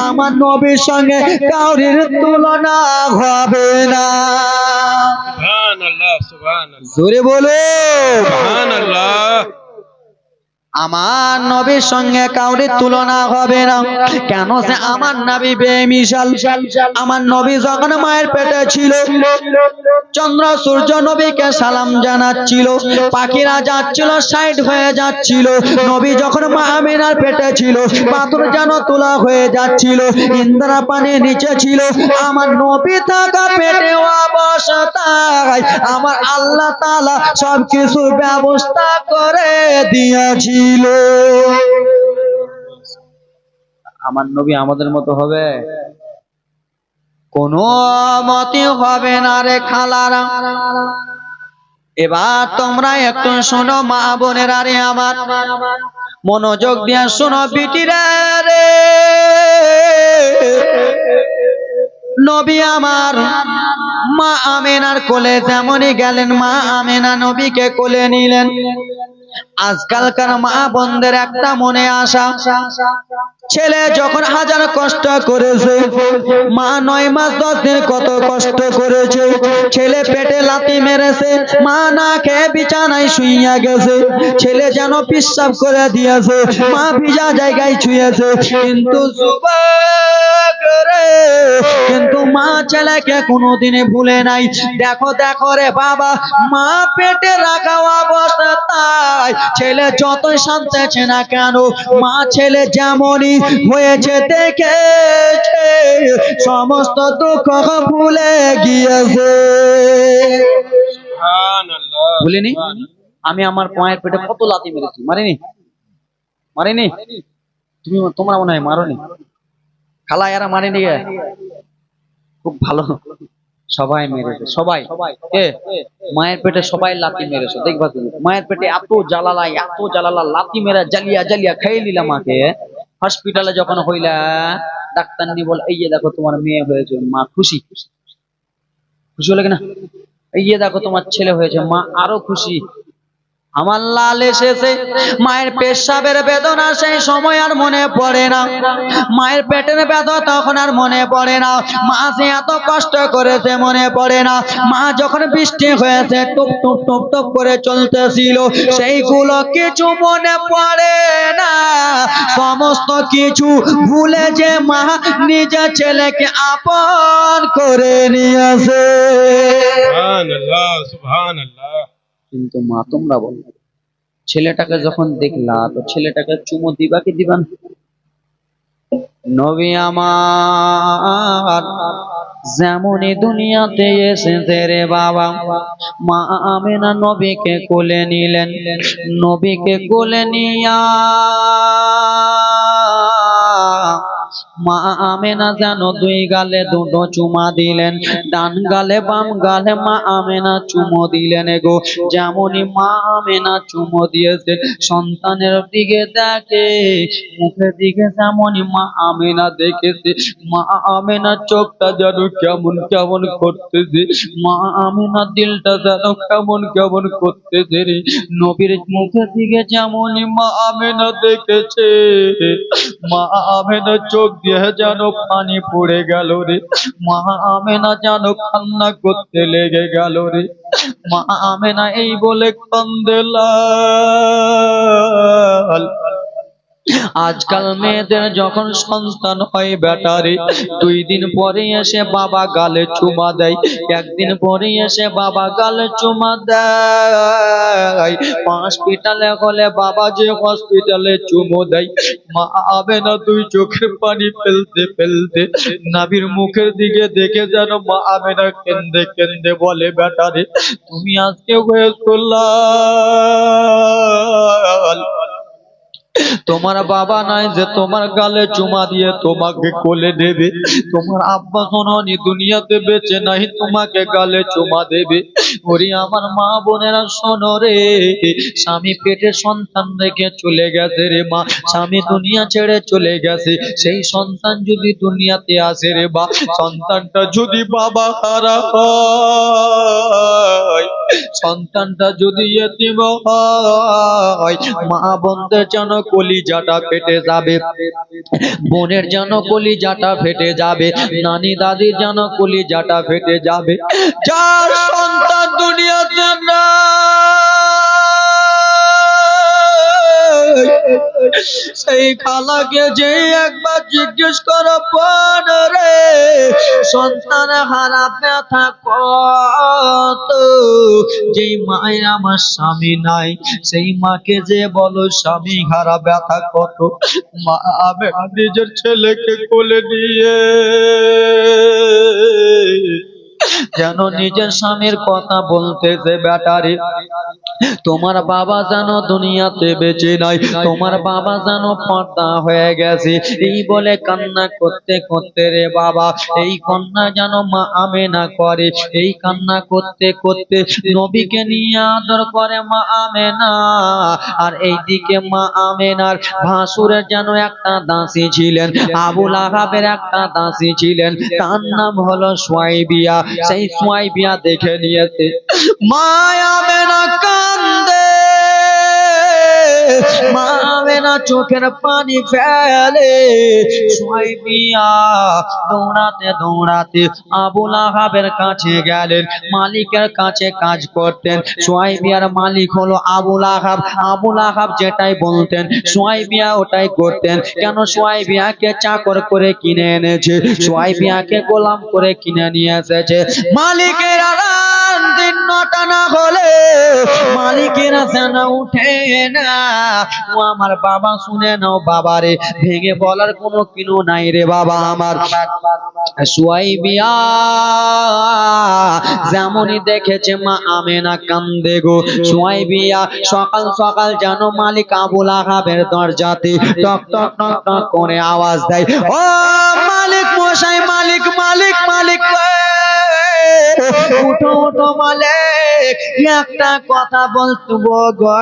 আমার নবীর সঙ্গে কাউরির তুলনা হবে না। সুবহানাল্লাহ সুবহানাল্লাহ জোরে বলো সুবহানাল্লাহ। আমার নবীর সঙ্গে কাউরি তুলনা হবে না। কেন? যে আমার নবী বেমিসাল। আমার নবী যখন মায়ের পেটে ছিল, চন্দ্র সূর্য নবীকে সালাম জানাচ্ছিল, পাখিরা যাচ্ছিল সাইড হয়ে যাচ্ছিল। নবী যখন মা আমিনার পেটে ছিল, পাথর যেন তোলা হয়ে যাচ্ছিল, ইন্দ্রা পানির নিচে ছিল। আমার নবী থাকা পেটে অবস্থায় আমার আল্লাহ তাআলা সবকিছুর ব্যবস্থা করে দিয়েছিল। আমার নবী আমাদের মতো হবে? কোনো মতে হবে না রে খালারা। এবার তোমরা একটু শোনো মা বোনেরা রে আমার, মনোযোগ দিয়ে শোনো বিটিরা রে। নবী আমার মা আমিনার কোলে যেমনই গেলেন, মা আমিনা নবীকে কোলে নিলেন। আজকালকার মা বোনদের একটা মনে আশা, ছেলে যখন হাজার কষ্ট করেছে, মা 9 মাস 10 দিন কত কষ্ট করেছে, ছেলে পেটে লাথি মেরেছে, মা না খেয়ে বিছানায় শুইয়া গেছে, ছেলে যেন পিশাব করে দিয়েছে, মা ভিজা জায়গায় ছুঁয়েছে, কিন্তু যুবক রে, কিন্তু মা ছেলেকে কোনোদিনে ভুলে নাই। দেখো দেখো রে বাবা, মা পেটে রাখা অবস্থায় ছেলে যতই শান্তেছে না কেন, মা ছেলে যেমনই হয়েছে দেখেছে, সমস্ত দুঃখ ভুলে গিয়েছে। সুবহানাল্লাহ। ভুলিনি? আমি আমার পায়ের পেটে কত লাথি মেরেছি, মারিনি? মারিনি? তোমরা মনে হয় মারোনি। খালা এরা মারিনি গে? খুব ভালো, সবাই মেরেছে, সবাই। কে? মায়ের পেটে সবাই লাথি মেরেছে। দেখবা তুমি, মায়ের পেটে এত জ্বালালা লাথি মেরা জ্বালিয়া জ্বালিয়া খাইয়ে নিলাম মাকে। হসপিটালে যখন হইলা, ডাক্তার নি বল, এই যে দেখো তোমার মেয়ে হয়েছে। মা খুশি, খুশি হলে কিনা? এই যে দেখো তোমার ছেলে হয়েছে। মা আরো খুশি। আমার লাল এসেছে। মায়ের পেশাবের বেদনা সেই সময় আর মনে পড়ে না, মায়ের পেটের ব্যথা তখন আর মনে পড়ে না, মা যে এত কষ্ট করেছে মনে পড়ে না। মা যখন বৃষ্টি হয়েছে টুপ টুপ টুপ টুপ করে চলতেছিল, সেইগুলো কিছু মনে পড়ে না। সমস্ত কিছু ভুলে যে মা নিজের ছেলেকে আপন করে নিয়েছে। সুবহানাল্লাহ, সুবহানাল্লাহ। কিন্তু মা তোমরা বলো, ছেলেটাকে যখন দেখলা তো ছেলেটাকে চুমো দিবা কি দিবা না? নবী আমার যেমনই দুনিয়াতে এসেছে রে বাবা, মা আমিনা নবীকে কোলে নিলেন। নবীকে কোলে নিয়া মা আমেনা যেন 2 গালে 2 চুমা দিলেন, ডান গালে বাম গালে মা আমেনা চুমো দিলেন গো। যেমনই মা আমেনা চুমো দিয়েছে, সন্তানের দিকে দেখে, মুখের দিকে যেমনই মা আমেনা দেখেছে, মা আমেনা চোখটা যেন কেমন কেমন করতেছে, মা আমেনা দিলটা যেন কেমন কেমন করতেছে রে। নবীর মুখের দিকে যেমনই মা আমেনা দেখেছে, মা আমেনা চোখ দিয়ে যেন পানি পড়ে গেল রে। মা আমেনা যেন কান্না করতে লেগে গেল রে। মা আমেনা এই বলে কান্দে লাল। আজকাল মেয়েদের যখন সন্তান হয় বেটারে, 2 দিন পরে এসে বাবা গালে চুমা দেয়, 1 দিন পরে এসে বাবা গালে চুমা দেয়। হসপিটালে হলে বাবা যে হসপিটালে চুমো দেয়, মা আমেনা 2 চোখের পানি ফেলতে ফেলতে নাবির মুখের দিকে দেখে যেন মা আমেনা কেন্দে কেন্দে বলে, বেটারে তুমি আজকে হয়েছো লাল। তোমার বাবা নাই যে তোমার গালে চুমা দিয়ে তোমাকে কোলে নেবে, তোমার আব্বা জননী দুনিয়াতে বেঁচে নাই তোমাকে গালে চুমা দেবে। ওরে আমার মা বোনেরা শোনো রে, স্বামী পেটে সন্তান রেখে চলে গেছে রে মা, স্বামী দুনিয়া ছেড়ে চলে গেছে, সেই সন্তান যদি দুনিয়াতে আসে রে বা, সন্তানটা যদি বাবা হারা হয়, সন্তানটা যদি এতিম হয়, মা বোনদের যেন কলিজাটা ফেটে যাবে, বোনের যেন কলিজাটা ফেটে যাবে, নানি দাদির যেন কলিজাটা ফেটে যাবে। যার সন্তান দুনিয়াতে নাই, সেই খালাকে যে একবার জিজ্ঞেস করো বোন রে, সন্তান হারা ব্যথা কত। যেই মায়ের আমার স্বামী নাই, সেই মাকে যে বলো স্বামী হারা ব্যথা কত। মা আমি নিজের ছেলেকে কোলে নিয়ে যেন নিজের স্বামীর কথা বলতেছে, বেটারে তোমার বাবা যেন দুনিয়াতে বেঁচে নাই, তোমার বাবা যেন পর্দা হয়ে গেছে। এই বলে কান্না করতে করতে রে বাবা এই কন্যা যেন মা আমেনা করে। এই কান্না করতে করতে নবীকে নিয়ে আদর করে মা আমেনা। আর এইদিকে মা আমেনার ভাসুরের যেন একটা দাসী ছিলেন, আবুল আহাবের একটা দাসী ছিলেন, তার নাম হলো সুয়াইবিয়া। সেই সুয়াইবিয়া দেখে নিয়েছে মা আমেনা কান্দে, মা আমেনা চোখের পানি ফেলে। সুয়াইবিয়া দৌড়াতে দৌড়াতে আবুল আহাবের কাছে গেলেন, মালিকের কাছে কাজ করতেন। সুয়াইবিয়ার মালিক হলো আবুল আহাব। আবুল আহাব যেটাই বলতেন সুয়াইবিয়া ওটাই করতেন। কেন? সুয়াইবিয়াকে চাকর করে কিনে এনেছে, সুয়াইবিয়াকে গোলাম করে কিনে নিয়ে এসেছে। মালিকের আরাম দিন নটা না হলে মালিকেরা যেন উঠে না। ও আমার বাবা শুনে নাও বাবারে, ভেঙে বলার কোনো কিলো নাই রে বাবা আমার। সুয়াইবিয়া যেমনই দেখেছে মা আমেনা কান্দে গো। সুয়াইবিয়া সকাল সকাল যেন মালিক আবুল আহাবের দরজাতে টক টক টক টক করে আওয়াজ দেয়, ও মালিক মশাই, মালিক মালিক মালিক উঠো উঠো মালিক, একটা কথা বলতো গো।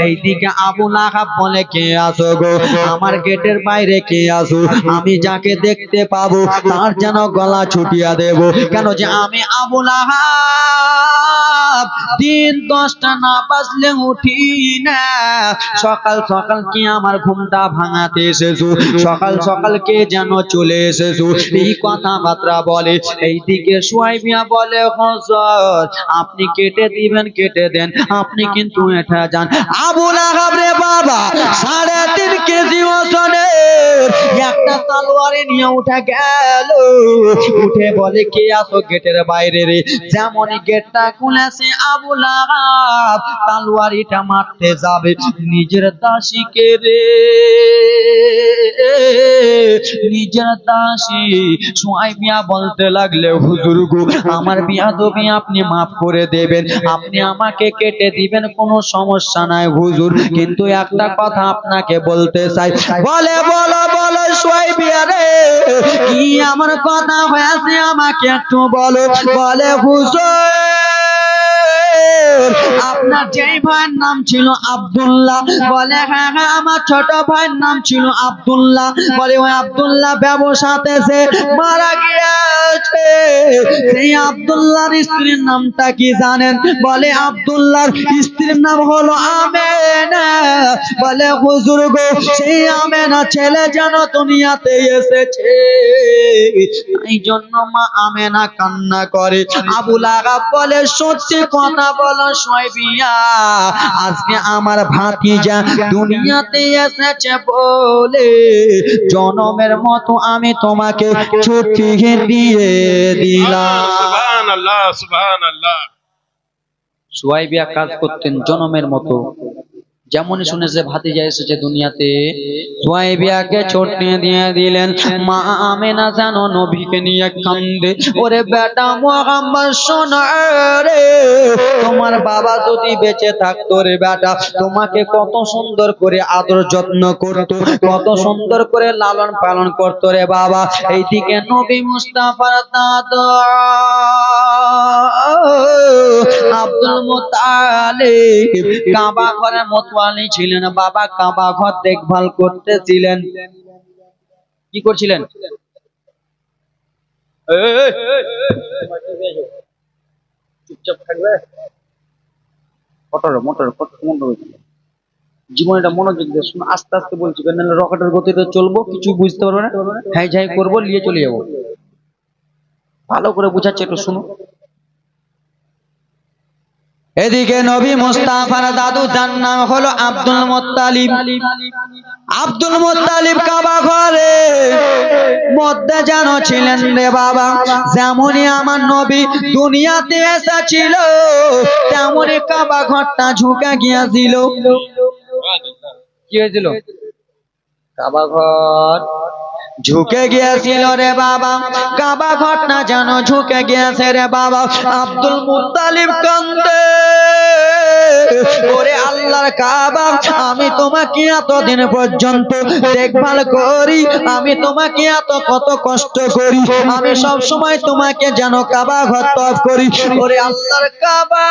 এইদিকে আবুল আহাব বলে, কে আসো গো? আমার গেটের বাইরে কে আসো? আমি যাকে দেখতে পাবো তার যেন গলা ছুটিয়া দেব। কেন? যে আমি আবুল আহাব দিন 10টা না বাজলে উঠি না। সকাল সকাল কি আমার ঘুমটা ভাঙাতে এসেছো? সকাল সকাল কে যেন চলে এসেছো, এই কথাবার্তা বলে। এইদিকে সুয়াইবিয়া বলে, হুজুর আপনি কেটে দিবেন কেটে দেন, আপনি কিন্তু এটা যান। আবুল আহাব রে বাবা 3.5 কেজি ওজনের একটা তলোয়ারে নিয়ে উঠে গেল। উঠে বলে, কে আসো গেটের বাইরে রে? যেমনই গেটটা খুলেছে আবুল আহাব তলোয়ারিটা মারতে যাবে, নিজের দাসীকে রে, নিজের দাসী সুয়াইবিয়া বলতে লাগলে, হুজুর গো আমার বিয়াদবি আপনি মাফ করে দেবেন, আপনি আমাকে কেটে দিবেন, কোনো সমস্যা নাই হুজুর, কিন্তু একটা কথা আপনাকে বলতে চাই। বলে, বলো বলো সুয়াইবিয়া রে, কি আমার কথা হয়েছে আমাকে একটু বলো। বলে, হুজুর আপনার যেই ভাইয়ের নাম ছিল আব্দুল্লাহ। বলে, হ্যাঁ হ্যাঁ আমার ছোট ভাইয়ের নাম ছিল আব্দুল্লাহ। বলে, ওই আব্দুল্লাহ ব্যবসাতে সে মারা গিয়েছে। সেই আব্দুল্লাহর স্ত্রীর নামটা কি জানেন? বলে, আব্দুল্লাহর স্ত্রীর নাম হলো আমেনা। বলে, হুজুর গো সেই আমেনা ছেলে যেন দুনিয়াতে এসেছে, এই জন্য মা আমেনা কান্না করে। আবুল আহাব বলে, সত্যি কথা বলো সুয়াইবিয়া, আজকে আমার ভাতিজা দুনিয়াতে এসেছে বলে জনমের মতো আমি তোমাকে ছুটি দিয়ে দিলাম। সুবহানাল্লাহ সুবহানাল্লাহ। সুয়াইবিয়া কাজ করতেন জনমের মতো। যেমনই শুনেছে ভাতিজা এসেছে দুনিয়াতে, সুয়াইবিয়াকে ছুটি দিয়ে দিলেন। মা আমেনা জানো নবীকে নিয়ে কান্দে, ওরে বেটা মুহাম্মদ শোনো রে, তোমার বাবা যদি বেঁচে থাকতো রে বেটা, তোমাকে কত সুন্দর করে আদর যত্ন করতো, কত সুন্দর করে লালন পালন করতো রে বাবা। এইদিকে নবী মুস্তাফার দাদা আব্দুল মুত্তালিব কাবা ঘরে মোতওয়ালি ছিলেন। বাবা কাবা ঘর দেখভাল করতেছিলেন। কি করছিলেন? চুপচাপ থাকবে, মোটর জীবনটা মনোযোগ দিয়ে শুনো, আস্তে আস্তে বলছি, নাহলে রকেটের গতিতে চলবো, কিছু বুঝতে পারবে না, হ্যাঁ যাই করবো নিয়ে চলে যাবো। ভালো করে বুঝাচ্ছে, একটু শুনো। এদিকে নবী মুস্তাফার দাদু, যার নাম হলো আব্দুল মুত্তালিব। আব্দুল মুত্তালিব কাবা ঘরে মধ্যে যেন ছিলেন রে বাবা। যেমনই আমার নবী দুনিয়াতে এসেছিল, তেমনই কাবা ঘরটা ঝুঁকে গিয়েছিল। কি হয়েছিল? কাবা ঘর ঝুঁকে গিয়েছিল রে বাবা। কাবা ঘরটা যেন ঝুঁকে গিয়েছে রে বাবা। আব্দুল মুত্তালিব কান্দে, ওরে আল্লাহর কাবা, আমি তোমাকে এতদিন পর্যন্ত দেখভাল করি, আমি তোমাকে এত কত কষ্ট করি, আমি সব সময় তোমাকে যেন কাবা ঘর তওয়াফ করি। ওরে আল্লাহর কাবা,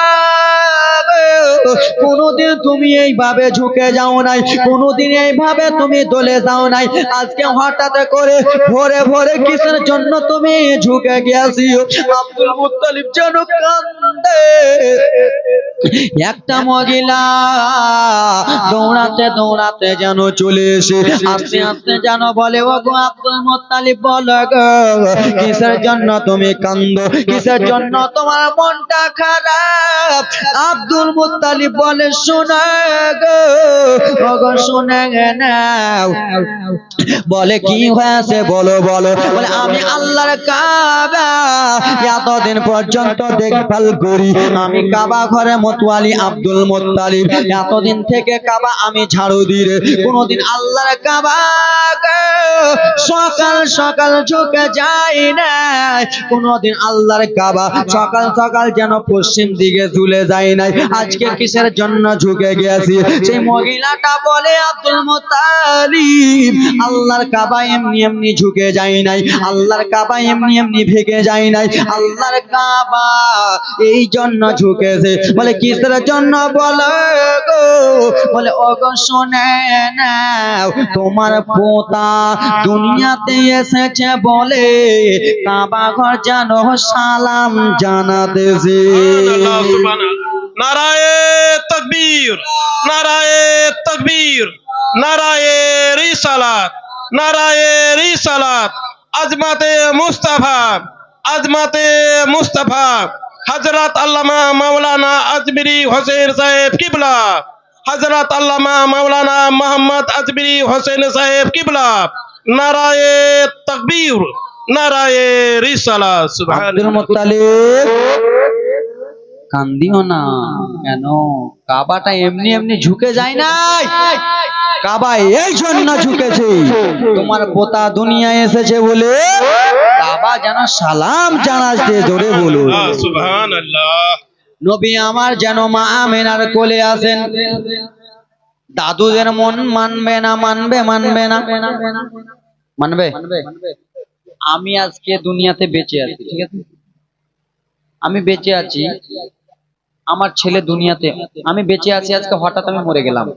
কোনদিন তুমি এইভাবে ঝুঁকে যাও নাই, কোনদিন এইভাবে তুমি দলে যাও নাই। আজকে হঠাৎ করে ভোরে ভোরে কিসের জন্য তুমি ঝুঁকে গিয়েছিও? আব্দুল মুত্তালিব যেন কান্দে। একটা মহিলা দৌড়াতে দৌড়াতে যেন চলে এসে আস্তে আস্তে যেন বলে, ও গো আব্দুল মুত্তালিব, বলো গো কিসের জন্য তুমি কান্দো, কিসের জন্য তোমার মনটা খারাপ? আব্দুল মুত্তালিব বলে, শোনো গো, ও গো শুনে নাও। বলে কি হয়েছে বলো বলো। বলে আমি আল্লাহর কাবা এতদিন পর্যন্ত দেখভাল করি, আমি কাবা ঘরে মতওয়ালি আব্দুল মুত্তালিব, এতদিন থেকে কাবা আমি ঝাড়ু দিই রে, কোনদিন আল্লাহর কাবা সকাল সকাল ঝুঁকে যায় না, কোনদিন আল্লাহর কাবা সকাল সকাল যেন পশ্চিম দিকে ঝুলে যায় নাই। আজকে কিসের জন্য ঝুঁকে গিয়েছি? সেই মহিলাটা বলে, আব্দুল মুত্তালিব, আল্লাহর কাবা এমনি এমনি ঝুঁকে যায় নাই, আল্লাহর কাবা এমনি এমনি ভেঙে যায় নাই, আল্লাহর কাবা এই জন্য ঝুঁকেছে। বলে কিসের জন্য বলো গো? বলে ও গো শোনে নাও, তোমার পোতা দুনিয়াতে এসেছে বলে কাবা ঘর যেন সালাম জানাতেছে। সুবহানাল্লাহ, সুবহানাল্লাহ। নারায়ে তাকবীর, নারায়ে তাকবীর, নারায়ে রিসালাত, নারায়ে রিসালাত। আজমাতে মুস্তাফা, আজমাতে মুস্তাফা হযরত আল্লামা মাওলানা আজমিরি হোসেন সাহেব কিবলা, হযরত আল্লামা মাওলানা মোহাম্মদ আজমিরি হোসেন সাহেব কিবলা। নারায়ে তাকবীর, নারায়ে রিসালাত। আব্দুল সুবহানাল্লাহ। মুত্তালিব কান্দিও না কেন? কাবাটা এমনি এমনি ঝুঁকে যায় নাই, কাবা এই জন্য ঝুঁকেছে, তোমার পোতা দুনিয়ায় এসেছে বলে কাবা যেন সালাম জানাতে। জোরে বলুন সুবহানাল্লাহ। নবী আমার যেন মা আমেনার কোলে আছেন। দাদুদের মন মানবে না, মানবে মানবে না, মানবে? আমি আজকে দুনিয়াতে বেঁচে আছি, ঠিক আছে, আমি বেঁচে আছি, আমার ছেলে দুনিয়াতে, আমি বেঁচে আছি আজকে, হঠাৎ আমি মরে গেলাম,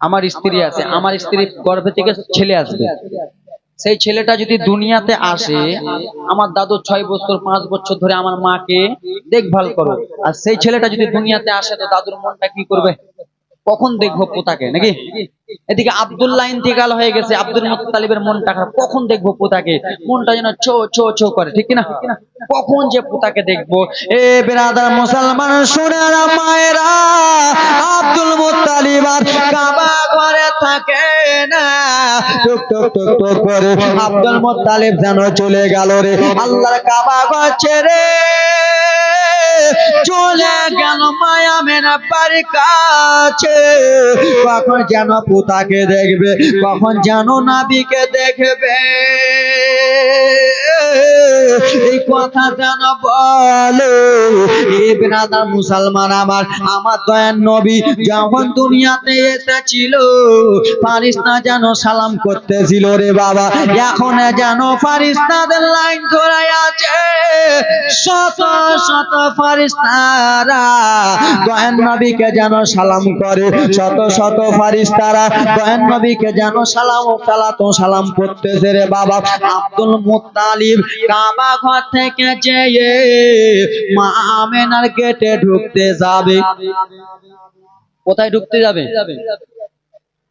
আমার স্ত্রী আছে, আমার স্ত্রী গর্ভে থেকে ছেলে আসবে, সেই ছেলেটা যদি দুনিয়াতে আসে, আমার দাদু 6 বছর 5 বছর ধরে আমার মাকে দেখভাল করো, আর সেই ছেলেটা যদি দুনিয়াতে আসে, তো দাদুর মনটা কি করবে? কখন দেখবো পোতাকে, নাকি? এদিকে আব্দুল্লাহ ইন্তেকাল হয়ে গেছে, আব্দুল মুত্তালিবের মনটা খারাপ, কখন দেখবো পোতাকে? মনটা যেন ছো ছো ছো করে, ঠিক না? কখন যে পোতাকে দেখবো? এ বেরাদার মুসলমান শুনেরা মায়েরা, আব্দুল মুত্তালিব আর কাবা ঘরে থাকে না, টুক টুক টুক টুক করে আব্দুল মুত্তালিব যেন চলে গেল রে, আল্লাহর কাবা ঘর ছেড়ে চলে গেল মায়া মেনা বাড়ির কাছে। কখন যেন পোতাকে দেখবে, কখন যেন নাবিকে দেখবে, এই কথা যেন বলে। এই বেরাদার মুসলমান আমার, আমার দয়ার নবী যখন দুনিয়াতে এসেছিল, ফারিস্তা যেন সালাম করতেছিল রে বাবা, এখন যেন ফারিস্তাদের লাইন ধরে আছে, শত শত ফারিস্তারা দয়ার নবীকে যেন সালাম করে, শত শত ফারিস্তারা দয়ার নবীকে যেন সালাম ও সালাম করতেছে রে বাবা। আব্দুল মুত্তালিব কাবা ঘর থেকে যেয়ে মা আমেনার গেটে ঢুকতে যাবে। কোথায় ঢুকতে যাবে?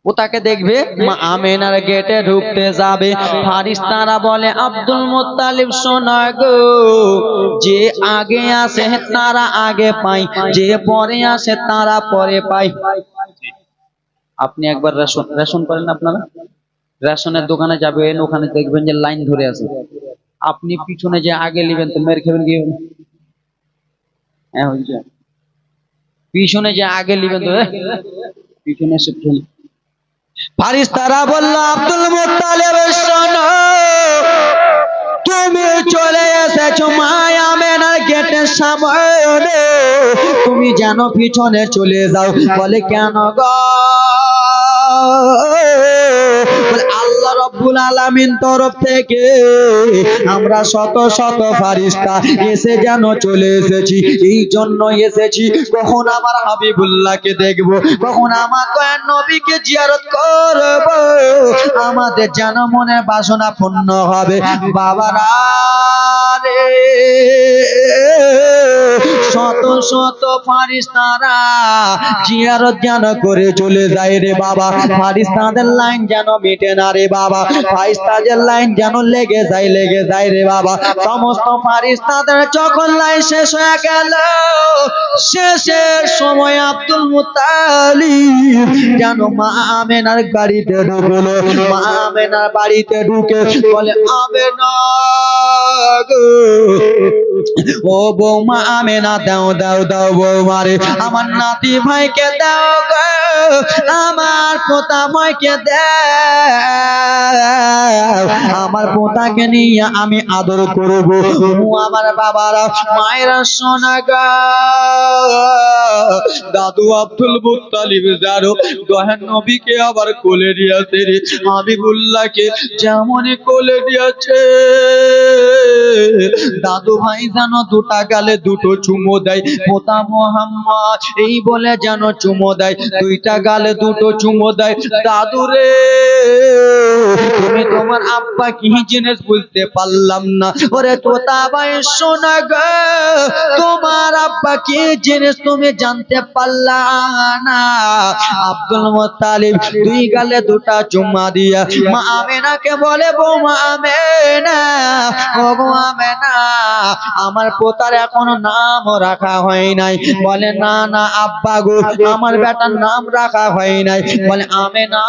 ও তাকে দেখবে মা আমেনার গেটে ঢুকতে যাবে, ফারিস্তারা বলে আব্দুল মুত্তালিব শোনা গো, যে আগে আসে তারা আগে পায়, যে পরে আসে তারা পরে পায়। আপনি একবার রেশন রেশন করেন না আপনারা, রেশনের দোকানে যাবেন, ওখানে দেখবেন যে লাইন ধরে আছে, আপনি পিছনে যে আগে নেবেন তো মেরে খাবেন কি? হ্যাঁ হয়েছে, পিছনে যে আগে নেবেন তো পিছনে এসে ফারিস্তারা বলল আব্দুল মুত্তালিব শোনো, তুমি চলে এসেছো মা আমেনার গেটের সামনে, তুমি যেন পিছনে চলে যাও। বলে কেন গো? বলে আল্লাহ রাব্বুল আলামিন তরফ থেকে আমরা শত শত ফারিস্তা এসে যেন চলে এসেছি, এই জন্য এসেছি কখন আমার হাবিবুল্লাহকে দেখব, কখন আমার দয়ার নবীকে জিয়ারত করব, আমাদের যেন মনের বাসনা পূর্ণ হবে। বাবারা রে, শত শত ফারিস্তারা জিয়ারত যেন করে চলে যায় রে বাবা, ফারিস্তাদের লাইন যেন মিটে না রে বাবা, ফারিস্তাদের লাইন যেন লেগে যায় রে বাবা। সমস্ত ফারিস্তাদের যখন লাইন শেষ হয়ে গেল, শেষের সময় আব্দুল মুত্তালিব যেন মা আমেনার বাড়িতে ঢুকলো, মা আমেনার বাড়িতে ঢুকে বলে আমেনা গো, ও বৌমা আমেনা, দাও দাও দাও বৌমা রে, আমার নাতি ভাইকে দাও গো, আমার পোতা ভাইকে দাও, আমার পোতাকে নিয়ে আমি আদর করব। আমার বাবারা মায়েরা শোনা গো, দাদু আব্দুল মুত্তালিব জানো দয়ার নবীকে আবার কোলে নিয়েছে রে, হাবিবুল্লাহকে যেমনই কোলে নিয়েছে, দাদু ভাই যেন দুটা গালে দুটো চুমো দেয়, পোতা মোহাম্মদ এই বলে যেন চুমো দেয়, দুইটা গালে দুটো চুমো দেয়। দাদু রে, তুমি তোমার আব্বা কি জিনিস বুঝতে পারলাম না। ওরে তোতা ভাই শোনা গো, তোমার আব্বা কি জিনিস তুমি জানতে পারলা না? আব্দুল মুত্তালিব দুই গালে দুটা চুম্মা দিয়া মা আমেনাকে বলে, বৌমা আমেনা, ও গো আমেনা, আমার পোতার এখনো নাম রাখা হয় নাই। বলে না না আব্বা গো, আমার বেটার নাম রাখা হয় নাই। বলে আমেনা,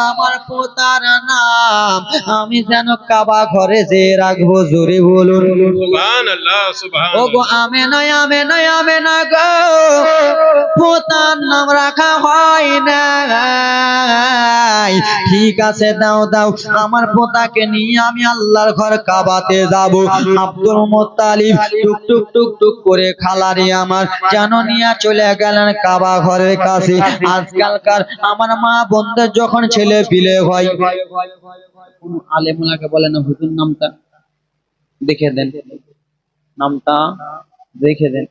আমার পোতার নাম আমি যেন কাবা ঘরে যে রাখবো, জোরে বলুন সুবহানাল্লাহ, ও সুবহানাল্লাহ। গো আমেনা, আমেনা, আমেনা গো, পোতার নাম রাখা হয় না। ঠিক আছে দাও দাও, আমার পোতাকে নিয়ে আমি আল্লাহর ঘর কাবাতে যাব। আব্দুল মুত্তালিব টুক টুক টুক টুক করে খালারি আমার যেন নিয়ে চলে গেলেন কাবা ঘরের কাছে। আজকালকার আমার মা বোনদের যখন ছেলে পিলে হয়, আলেমুলাকে বলে না হুজুর নামটা দেখে দেন, নামটা দেখে দেন।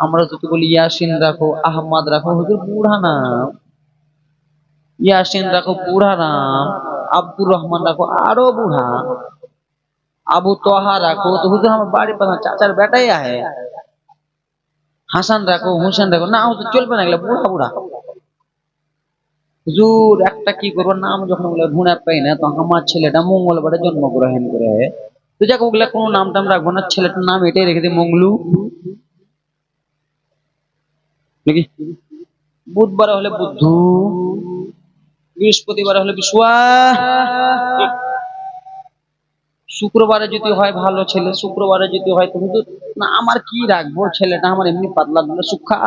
আমরা যদি বলি ইয়াসিন রাখো, আহমদ রাখো, হুজুর বুড়া নাম, ইয়াসিন রাখো বুড়া নাম, আব্দুর রহমান রাখো আরো বুড়া, আবু তোহা রাখো তো হুজুর আমার বাড়ি পাশে চাচার বেটাই আহে, হাসান রাখো, হুসেন রাখো, না হুজুর চলবে না, এগুলো বুড়া বুড়া। হুজুর একটা কি করবো, নাম যখন ওগুলো গুণে পাই না, তো আমার ছেলেটা মঙ্গলবারে জন্মগ্রহণ করে, তো যাক ওগুলা কোনো নাম টাম রাখবো না, ছেলেটার নাম এটাই রেখে দিই মঙ্গলু নাকি, বুধবারে হলে বুদ্ধু, বৃহস্পতিবারে হলে বিশুয়া, শুক্রবারে যদি হয় ভালো ছেলে, শুক্রবারে যদি হয় তো হুজুর না আমার কি রাখবো, ছেলেটা আমার এমনি পাতলা দিলে সুখা,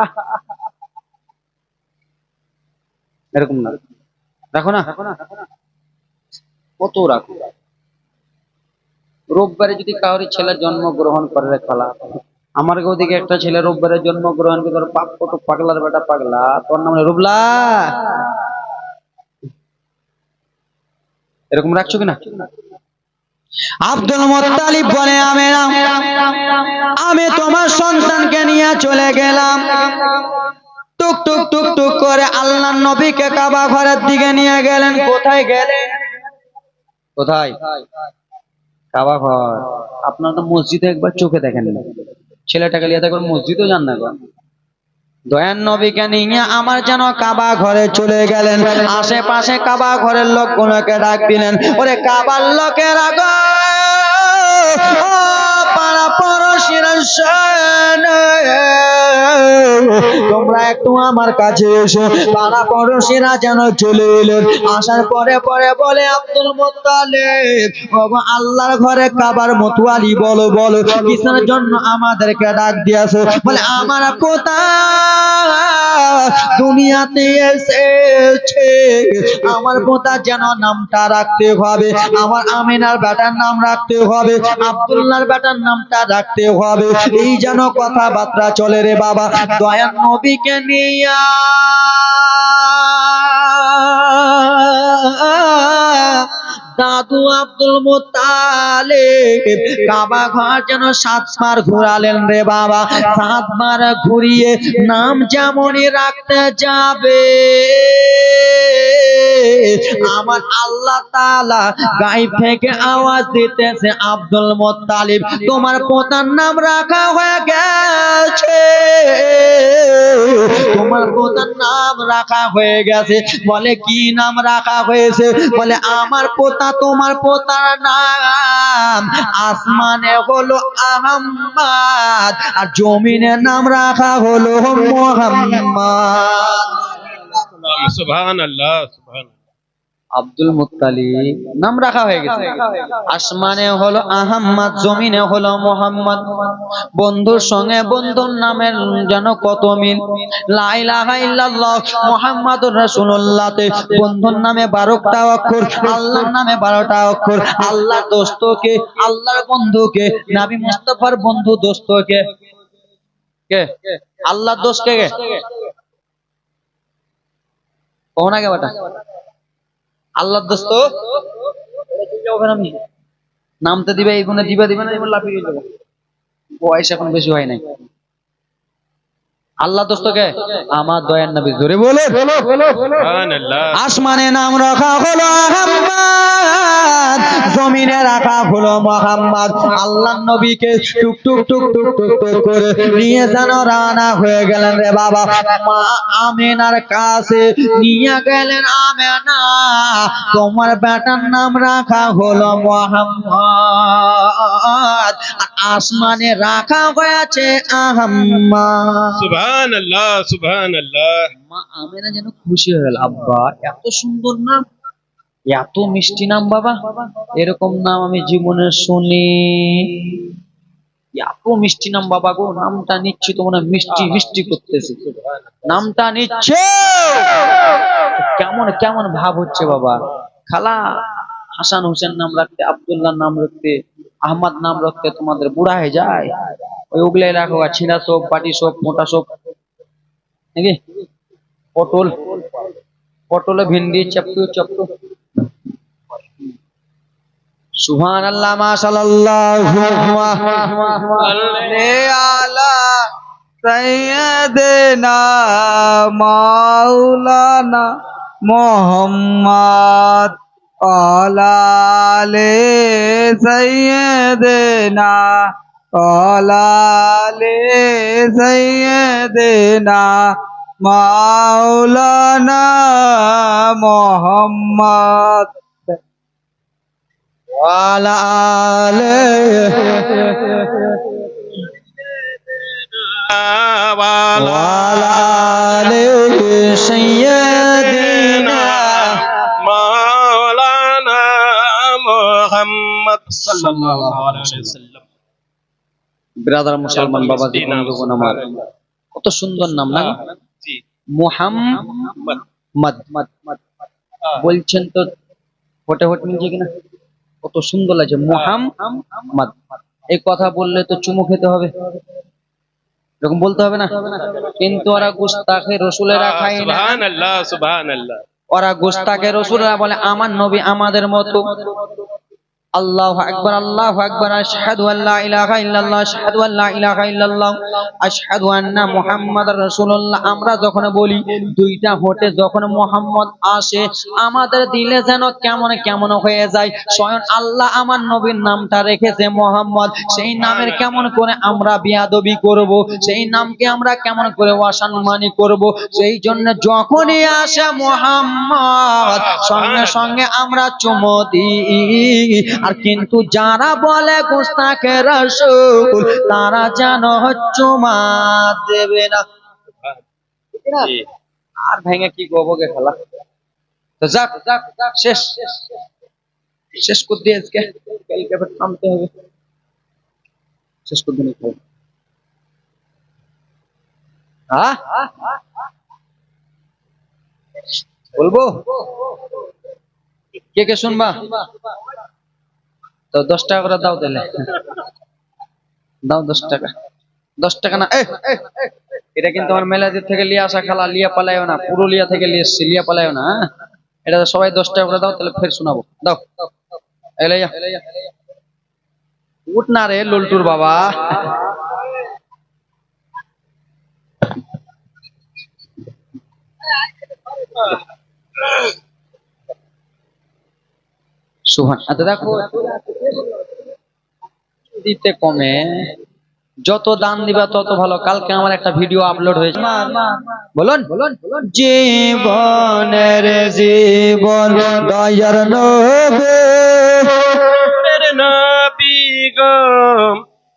এরকম না, রাখো না কত রাখো। রোববারে যদি কাউর ছেলে জন্মগ্রহণ করে খালা, আমার ওদিকে একটা ছেলে রোববারে জন্মগ্রহণ করে, তোর বাপ কত পাগলার বেটা পাগলা, তোর নাম রুবলা, এরকম রাখছো কিনা? আব্দুল মুত্তালিব বলে আমি তোমার সন্তানকে নিয়ে চলে গেলাম, টুক টুক টুক টুক করে আল্লাহর নবীকে কাবা ঘরের দিকে নিয়ে গেলেন। কোথায় গেলেন? কোথায়? কাবা ঘর। আপনারা তো মসজিদে একবার চোখে দেখেন না, ছেলেটাকে নিয়ে দেখবেন মসজিদও যান না, দয়ান নবীকে নিয়ে আমার যেন কাবা ঘরে চলে গেলেন। আশেপাশে কাবা ঘরের লোকগুলোকে ডাক দিলেন, ওরে কাবার লোকেরা গো, ও পাড়া পড়শিরা শোনো, তোমরা একটু আমার কাছে এসো। পাড়া পড়শিরা যেন চলে এলেন। আসার পরে পরে বলে, আব্দুল মুত্তালিব, ওগো আল্লাহর ঘরে কাবার মতোয়ালি, বলো বলো কিসের জন্য আমাদেরকে ডাক দিয়েছো? বলে আমার পোতা দুনিয়াতে এসেছে, আমার পোতা যেন নামটা রাখতে হবে, আমার আমিনার বেটার নাম রাখতে হবে, আব্দুল্লাহর বেটার নামটা রাখতে হবে। এই যেন কথাবার্তা চলে রে বাবা। দয়ার নবীকে নিয়া দাদু আব্দুল মুত্তালিব কাবা ঘর যেন 7 বার ঘুরালেন রে বাবা। 7 বার ঘুরিয়ে নাম যেমনই রাখতে যাবে, আমার আল্লাহ তাআলা গায়েব থেকে আওয়াজ দিতেছে, আব্দুল মুত্তালিব তোমার পোতার নাম রাখা হয়ে গেছে, তোমার পোতার নাম রাখা হয়ে গেছে। বলে কি নাম রাখা হয়েছে? বলে আমার পোতা, তোমার পোতার নাম আসমানে হলো আহম্মদ, আর জমিনের নাম রাখা হলো মুহাম্মদ। সুবহান আল্লাহ, সুবহান। আব্দুল মুত্তালিব নাম রাখা হয়ে গেছে। আসমানে হলো আহম্মদ, জমিনে হলো মুহাম্মদ। বন্ধুর সঙ্গে বন্ধুর নামের যেন কত মিল। লা ইলাহা ইল্লাল্লাহ মুহাম্মাদুর রাসূলুল্লাহতে বন্ধুর নামে 12টা অক্ষর, আল্লাহর নামে 12টা অক্ষর। আল্লাহর দোস্তকে, আল্লাহর বন্ধুকে, নবী মুস্তাফার বন্ধু দোস্তকে, কে আল্লাহর দোস্ত কে? কোন আগে বেটা আল্লাহর দোস্ত নামতে দিবে, এই গুণে দিবে দিবে না, এবার লাফিয়ে যাবে। বয়স এখন বেশি হয় নাই। আল্লাহ দোস্তকে আমার দয়ার নবী জোরে বলে, সুবহানাল্লাহ। আসমানে নাম রাখা হলো আহমদ, জমিনে রাখা হলো মুহাম্মদ। আল্লাহর নবীকে টুক টুক টুক টুক টুক টুক করে নিয়ে যেন রানা হয়ে গেলেন রে বাবা। মা আমিনার কাছে নিয়ে গেলেন। আমিনা তোমার বেটার নাম রাখা হলো মুহাম্মদ, আসমানে রাখা হয়েছে আহমদ। সুবহানাল্লাহ, সুবহানাল্লাহ। মা আমিনা যেন খুশি হয়ে গেল, আব্বা এত সুন্দর নাম, এত মিষ্টি নাম বাবা, এরকম নাম আমি জীবনে শুনি। এত মিষ্টি নাম বাবা গো, নামটা নিচ্ছি তো মনে হয় মিষ্টি মিষ্টি করতেছে, নামটা নিচ্ছে কেমন কেমন ভাব হচ্ছে বাবা। খালা হাসান হোসেন নাম রাখতে, আব্দুল্লাহ নাম রাখতে, আহমদ নাম রাখতে তোমাদের বুড়া হয়ে যায়। ওই ওগুলাই রাখো, ছিঁড়া সোপ, পাটি সোপ, মোটা সোপ নাকি, পটল, পটলে ভিন্ডি, চাপ্পু চাপ্পু। সুবহানাল্লাহ, মাশাআল্লাহ, আলা সাইয়্যিদিনা মাওলানা মুহাম্মদ আলালে সাইয়্যিদিনা, আলালে সাইয়্যিদিনা মাওলানা মুহাম্মদ ওয়ালা আলিহি সাইয়্যিদিনা মাওলানা মুহাম্মদ সাল্লাল্লাহু আলাইহি ওয়াসাল্লাম। ব্রাদার মুসলমান বাবা জি, বন্ধুগণ আমার, কত সুন্দর নাম না জি, মুহাম্মদ। বলছেন তো ফটে ফটে নিচে কিনা, কত সুন্দর লাগছে মুহাম্মদ। এই কথা বললে তো চুমু খেতে হবে, এরকম বলতে হবে না? কিন্তু ওরা গুস্তাখে রসুলেরা খায় না। সুবহানাল্লাহ, সুবহানাল্লাহ। ওরা গুস্তাখে রসুলেরা বলে আমার নবী আমাদের মতো, আল্লাহু আকবার, আল্লাহু আকবার, আশহাদু আল্লা ইলাহা ইল্লাল্লাহ, আশহাদু আল্লা ইলাহা ইল্লাল্লাহ, আশহাদু আন্না মুহাম্মাদার রাসূলুল্লাহ। আমরা যখন বলি দুইটা হোটে যখন মুহাম্মদ আসে আমাদের দিলে যেন কেমন কেমন হয়ে যায়। স্বয়ং আল্লাহ আমার নবীর নামটা রেখেছে মুহাম্মদ, সেই নামের কেমন করে আমরা বিয়াদবি করব, সেই নামকে আমরা কেমন করে অসম্মানী করব। সেই জন্য যখনই আসে মুহাম্মদ সঙ্গে সঙ্গে আমরা চুমো দিই। আর কিন্তু যারা বলে গোস্তাকে রাসূল তারা যেন চুমা দেবে না। আর ভেঙে কি গোবকে খেলা। তো যাক শেষ শেষ করে দিয়ে আজকে কালকে ফের থামতে হবে। শেষ করে দিন হ্যাঁ বলবো কে কে শুনবা? তো 10 টাকা করে দাও তাহলে, দাও 10 টাকা। 10 টাকা না, এটা কিন্তু আমার মেলাদির থেকে লিয়ে আসা খালা, লিয়া পালাইও না, পুরুলিয়া থেকে লিয়ে এসছি, লিয়া পালাইও না। এটা সবাই 10 টাকা করে দাও, তাহলে ফের শোনাবো। দাও এলে উঠ না রে লুলটুর বাবা। সুবহান। আচ্ছা দেখো দিতে কমে, যত দান দিবা তত ভালো। কালকে আমার একটা ভিডিও আপলোড হয়েছে, বলুন জীবনের জীবন দয়ার নবী নবী গো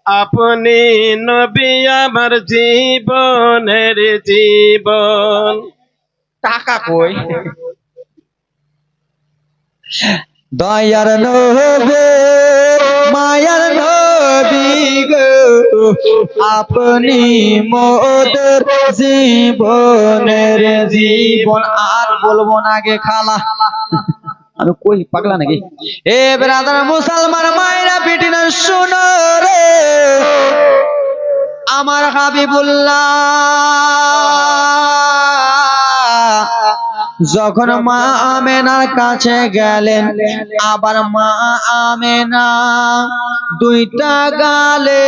আপনি নবী আমার জীবনের জীবন। টাকা কই? দয়ার নবী মায়ার নবী গো আপনি মোদের জীবনের জীবন। আর বলবো না গে খালা, আমি কই পাগলা নাকি? এ ব্রাদার মুসলমান মায়েরা পিটিনা শুনো রে, আমার হাবিবুল্লাহ যখন মা আমেনার কাছে গেলেন, আবার মা আমেনা দুইটা গালে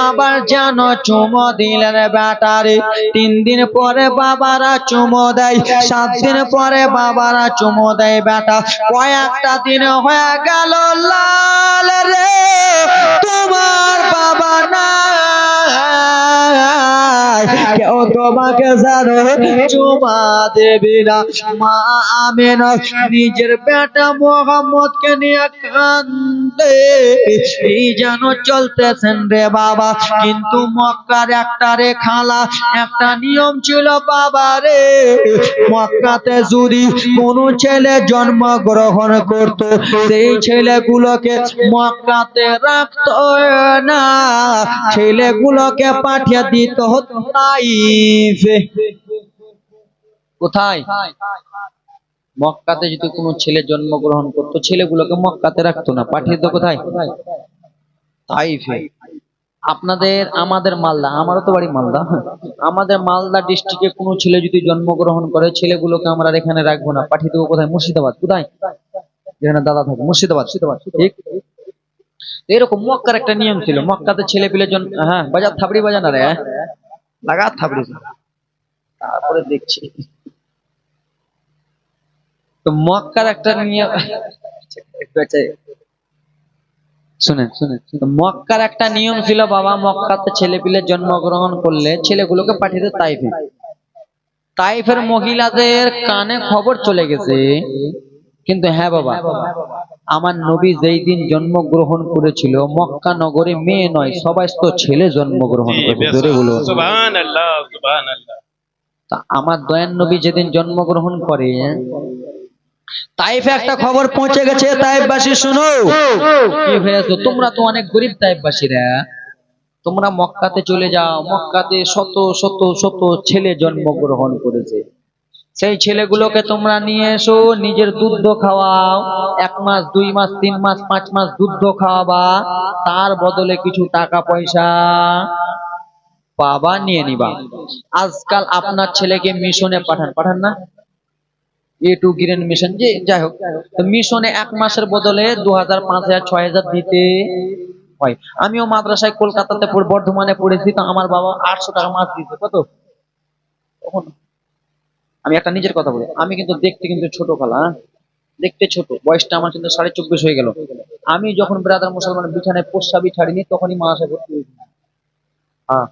আবার যেন চুমো দিলেন বেটারে। 3 দিন পরে বাবারা চুমো দেয়, 7 দিন পরে বাবারা চুমো দেয় বেটা। কয়েকটা দিন হয়ে গেল লাল রে তোমার বাবা না, কেউ তোমাকে জানো চুমা দেবে না। মা আমেনা নিজের বেটা মোহাম্মদকে নিয়ে কান্দে, এই যেন চলতেছেন রে বাবা। কিন্তু মক্কার একটা রে খালা একটা নিয়ম ছিল বাবা রে, মক্কাতে যদি কোন ছেলে জন্মগ্রহণ করত সেই ছেলেগুলোকে মক্কাতে রাখত না, ছেলেগুলোকে পাঠিয়ে দিত তাইফে। কোথায়? মক্কাতে যদি কোনো ছেলে জন্মগ্রহণ করতো ছেলেগুলোকে মক্কাতে রাখতো না, পাঠিয়ে দিত কোথায়? তাইফে। আপনাদের আমাদের মালদা, আমারও তো বাড়ি মালদা, আমাদের মালদা ডিস্ট্রিক্টে কোনো ছেলে যদি জন্মগ্রহণ করে ছেলেগুলোকে আমরা এখানে রাখবো না, পাঠিয়ে দেবো কোথায়? মুর্শিদাবাদ। কোথায়? যেখানে দাদা থাকে, মুর্শিদাবাদ। ঠিক এরকম মক্কার একটা নিয়ম ছিল, মক্কাতে ছেলে পিলে হ্যাঁ বাজার থাবড়ি বাজা না রে, লাগা থাবড়ি। তারপরে দেখছি তো মক্কার একটা নিয়ম, শুনেন মক্কার একটা নিয়ম ছিল বাবা, মক্কাতে ছেলে পিলে জন্মগ্রহণ করলে ছেলেগুলোকে পাঠিয়ে দিত তাইফে। তাইফের মহিলাদের কানে খবর চলে গেছে, কিন্তু হ্যাঁ বাবা আমার নবী যেই দিন জন্মগ্রহণ করেছিল মক্কা নগরে মেয়ে নয় সবাই তো ছেলে জন্মগ্রহণ করেছে। সুবহানাল্লাহ সুবহানাল্লাহ। তা আমার দয়ান নবী যেদিন জন্মগ্রহণ করে তাইফে একটা খবর পৌঁছে গেছে, তাইফবাসী শুনো কি হয়েছে। তোমরা তো অনেক গরিব তাইফবাসীরা, তোমরা মক্কাতে চলে যাও, মক্কাতে শত শত শত ছেলে জন্মগ্রহণ করেছে, সেই ছেলেগুলোকে তোমরা নিয়ে এসো, নিজের দুধ খাওয়াও, 1 মাস 2 মাস 3 মাস 5 মাস দুধ খাওয়াবা, তার বদলে কিছু টাকা পয়সা পাবা, নিয়ে নিবা। আজকাল আপনার ছেলেকে মিশনে পাঠান না, A2 গ্রিন মিশন, যে যাই হোক, তো মিশনে 1 মাসের বদলে 2000, 5000, 6000 দিতে হয়। আমিও মাদ্রাসায় কলকাতাতে বর্ধমানে পড়েছি, তো আমার বাবা 800 টাকা মাস দিতে। কত তখন? আমি একটা নিজের কথা বলি, আমি কিন্তু দেখতে কিন্তু ছোট খালা, হ্যাঁ? দেখতে ছোট, বয়সটা আমার কিন্তু 24.5 হয়ে গেল। আমি যখন ব্রাদার মুসলমান বিছানায় প্রস্রাবই ছাড়িনি, তখনই মাদ্রাসায় ভর্তি হয়েছি। হ্যাঁ,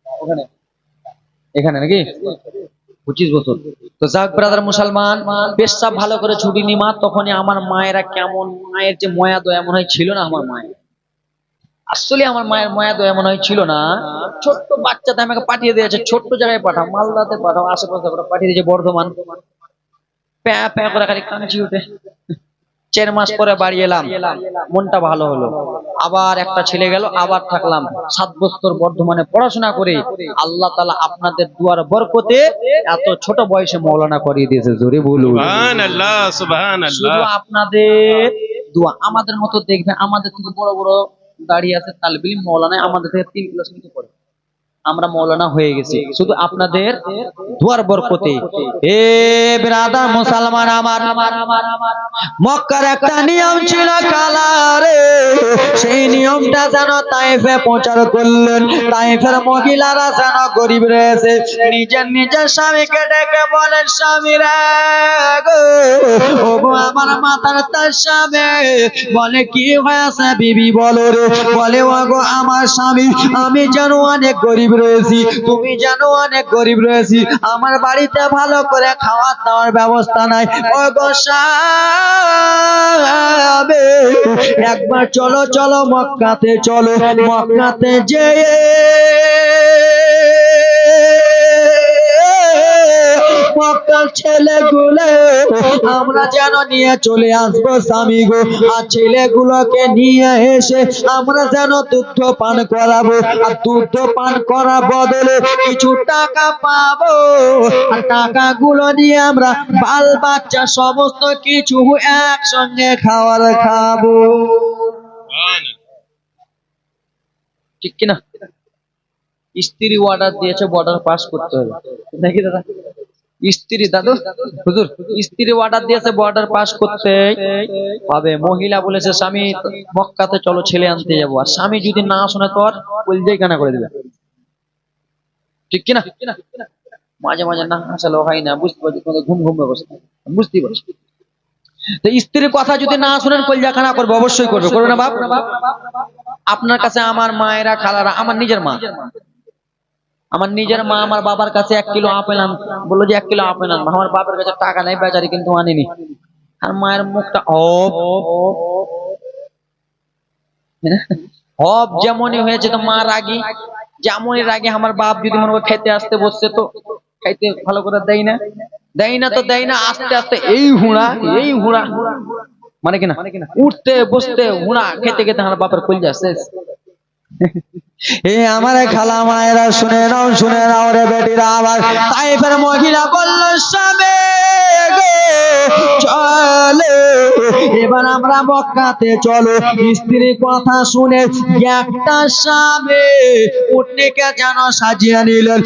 ওখানে, এখানে নাকি 25 বছর। তো যাক ব্রাদার মুসলমান, পেশাব ভালো করে ছুটিনি মা, তখনই আমার মায়েরা কেমন, মায়ের যে ময়া দয়া মনে হয় ছিল না আমার মায়ের, আসলে আমার মায়ের ময়া দয়া মনে হয় ছিল না। ছোট্ট বাচ্চাতে আমাকে পাঠিয়ে দিয়েছে, ছোট্ট জায়গায় পাঠাও, মালদাতে পাঠাও, আশেপাশে পাঠিয়ে দিয়েছে বর্ধমান। প্যা প্যা করে খালি কাঁচি উঠে। 4 মাস পরে বাড়ি এলাম, মনটা ভালো হলো। আবার একটা ছেলে গেল, আবার থাকলাম 7 বছর বর্ধমানে পড়াশোনা করে। আল্লাহ তাআলা আপনাদের দুয়ার বরকতে এত ছোট বয়সে মওলানা করিয়ে দিয়েছে, জোরে বলুন সুবহানাল্লাহ, সুবহানাল্লাহ। শুধু আপনাদের দোয়া। আমাদের মতো দেখবে, আমাদের থেকে বড় বড় দাঁড়িয়ে আছে তালবে ইলম, মওলানা আমাদের থেকে 3 ক্লাস নিচে পড়ে, আমরা মওলানা হয়ে গেছি শুধু আপনাদের দুয়ার বরকতে। এ ব্রাদার মুসলমান আমার, মক্কার একটা নিয়ম ছিল কালারে, সেই নিয়মটা যেন তায়েফে প্রচার করলেন। তায়েফের মহিলারা যেন গরিব রয়েছে, নিজের নিজের স্বামীকে ডেকে বলেন, স্বামী রে গো, ও গো আমার মাথার তার স্বামী। বলে কি হয়েছে বিবি বলো রে? বলে ও গো আমার স্বামী, আমি জানো অনেক গরিব রয়েছি, তুমি জানো অনেক গরিব রয়েছি, আমার বাড়িতে ভালো করে খাওয়া দাওয়ার ব্যবস্থা নাই। ও গো স্বামী, একবার চলো চলো মক্কাতে চলো, মক্কাতে যেয়ে মক্কার ছেলেগুলো আমরা যেন নিয়ে চলে আসবো স্বামী গো, আর ছেলেগুলোকে নিয়ে এসে আমরা যেন দুধ পান করাবো, আর দুধ পান করার বদলে কিছু টাকা পাবো, আর টাকাগুলো নিয়ে আমরা বাল বাচ্চা সমস্ত কিছু একসঙ্গে খাওয়ার খাবো। ঠিক কিনা? স্ত্রী অর্ডার দিয়েছে, বর্ডার পাস করতে হবে নাকি দাদা? স্ত্রী, দাদু হুজুর, স্ত্রী অর্ডার দিয়েছে বর্ডার পাস করতে হবে। মহিলা বলেছে স্বামী মক্কাতে চলো ছেলে আনতে যাবো, আর স্বামী যদি না শোনে তো আর কলজাই কানা করে দেবে। ঠিক কিনা? মাঝে মাঝে না হাসালো হয় না, বুঝতে পারছি তোমাদের ঘুম ঘুম ব্যবস্থা, বুঝতে পারছি। তো স্ত্রীর কথা যদি না শোনেন কলজা কানা করবে, অবশ্যই করবে, করবে না বাপ? আপনার কাছে আমার মায়েরা খালারা, আমার নিজের মা, আমার নিজের মা আমার বাবার কাছে 1 কিলো আপেল আন, বললো যে 1 কিলো আপেল আন। আমার বাবার কাছে টাকা নাই বেচারি, কিন্তু আনেনি। আর মায়ের মুখটা হব যেমনই হয়েছে, তো মা রাগি, যেমনই রাগি। আমার বাপ যদি মনে করে খেতে আসতে বসছে, তো খাইতে ভালো করে দেয় না, দেয় না তো দেয় না, আস্তে আস্তে এই হুড়া, এই হুড়া মানে কিনা, উঠতে বসতে হুড়া, খেতে খেতে আমার বাপের কলজা শেষ। এ আমার খালা মায়েরা শুনে নাও, শুনে নাও রে বেটিরা আমার। তাইফের মহিলা বলল, স্বামী গো চলে এবার আমরা মক্কাতে চলো। স্ত্রীর কথা শুনে একটা স্বামী উটনিকে যেন সাজিয়ে নিলেন,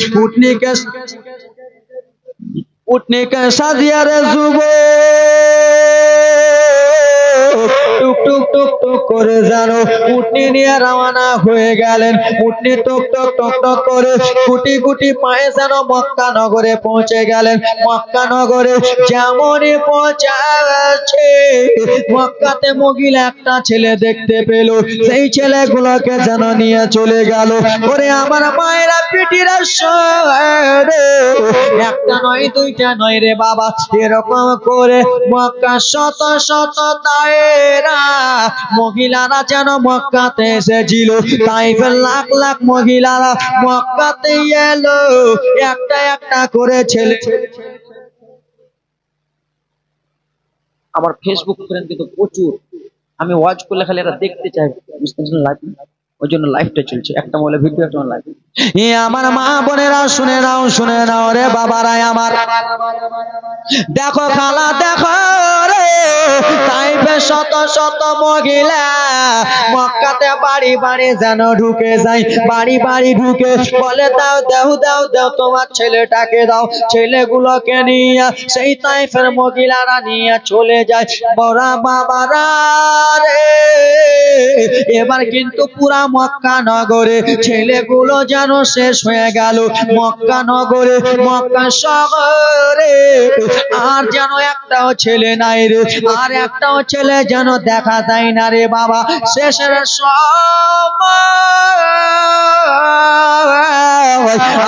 উটনিকে সাজিয়ে রে যুব টুক টুক টুক টুক করে যেন উটনি নিয়ে রওনা হয়ে গেলেন। উটনি টুক টুক টুক টুক করে গুটি গুটি পায়ে যেন মক্কা নগরে পৌঁছে গেলেন। মক্কা নগরে যেমনই পৌঁছাচ্ছে, মক্কাতে মহিলা একটা ছেলে দেখতে পেল, সেই ছেলেগুলোকে যেন নিয়ে চলে গেল। ওরে আমার মায়েরা পিটিরা রে, একটা নয় দুইটা নয় রে বাবা, এরকম করে মক্কা শত শত দায়েরা মহিলারা যেন মক্কাতে এসেছিল। তাইফের লাখ লাখ মহিলারা মক্কাতে এলো, একটা একটা করে ছেলে। আমার ফেসবুক ফ্রেন্ড কিন্তু প্রচুর, আমি ওয়াচ করলে খালি এরা দেখতে চাই, বুঝতে পারছেন? ওই জন্য লাইফটা চলছে, একটা মোবাইলে ভিডিও, একটা লাইভ। আমার মা বোনেরা শুনে নাও রে বাবারাই আমার, দেখো খালা দেখো রে, তাইফে শত শত মহিলা মক্কাতে বাড়ি বাড়ি যেন ঢুকে যায়, বাড়ি বাড়ি ঢুকে বলে দাও দাও দাও দাও তোমার ছেলেটাকে দাও। ছেলেগুলোকে নিয়ে সেই তাইফের মহিলারা নিয়ে চলে যায়। বড় বাবারা রে, এবার কিন্তু পুরা মক্কা নগরে ছেলেগুলো যেন শেষ হয়ে গেল। মক্কা নগরে, মক্কা শহরে আর যেন একটাও ছেলে নাই রে, আর একটাও ছেলে যেন দেখা যায় না রে বাবা। শেষের সময়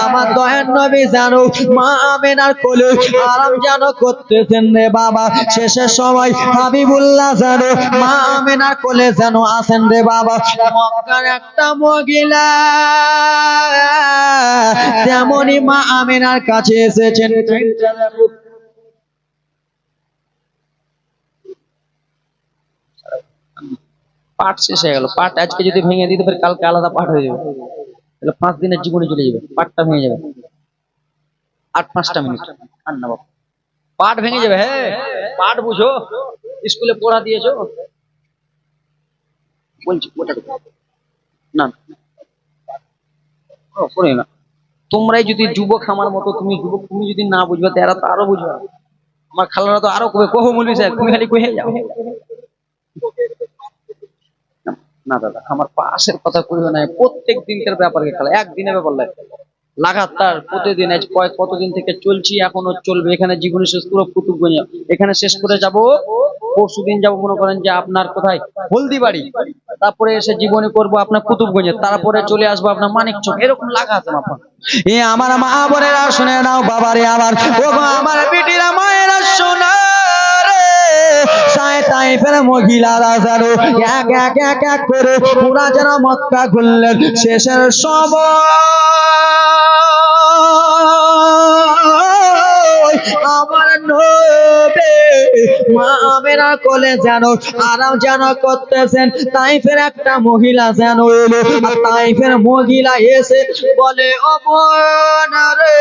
আমার দয়ার নবী জানো মা আমেনার কোলে আরাম যেন করতেছেন রে বাবা। শেষের সময় হাবিবুল্লাহ জানো মা আমেনার কোলে যেন আছেন রে বাবা। মক্কার একটা মহিলা তেমনি মা আমেনার কাছে এসেছেন। পাঠ শেষ হয়ে গেল। পাঠ আজকে যদি ভেঙে দিতে পারি কালকে আলাদা পাঠ হয়ে যাবে, তাহলে 5 দিনের জীবনে চলে যাবে, পাঠটা ভেঙে যাবে। 8-5টা মিনিট ঠান্ডা বাবা, পাঠ ভেঙে যাবে। হ্যাঁ পাঠ বুঝো, স্কুলে পড়া দিয়েছো বলছি ওটা না পড়ে না। তোমরাই যদি যুবক আমার মতো, তুমি যুবক, তুমি যদি না বুঝবে তারা তো আরো বুঝবে। আমার খালারা তো আরো কবে কহো মৌলভী সাহেব তুমি খালি কহে যাও। না দাদা আমার পাশের কথা কইবে না, প্রত্যেক দিনকার ব্যাপারকে খেলা, একদিনের ব্যাপার লাগে লাগাতার প্রতিদিন। আজ কতদিন থেকে চলছি, এখনো চলবে। এখানে জীবনে শেষ পুরো কুতুবগঞ্জ, এখানে শেষ করে যাব। পরশু দিন যাবো মনে করেন যে আপনার কোথায় হলদিবাড়ি, তারপরে এসে জীবনে করব আপনার কুতুবগঞ্জে, তারপরে চলে আসবো আপনার মানিকচক। এরকম লাগাতাম আপনার। আমার মা বোনেরা শুনে নাও বাবারে আমার, ও আমার বেটিরা মায়েরা শোনা রে, তাইফের মহিলারা জানো এক এক এক এক করে পুরা যেন মক্কা ঘুরলেন। শেষের সময় আমার নবী মা আমেনার কোলে যেন আরাম যেন করতেছেন। তাইফের একটা মহিলা যেন এলো, আর তাইফের মহিলা এসে বলে ও বোন রে,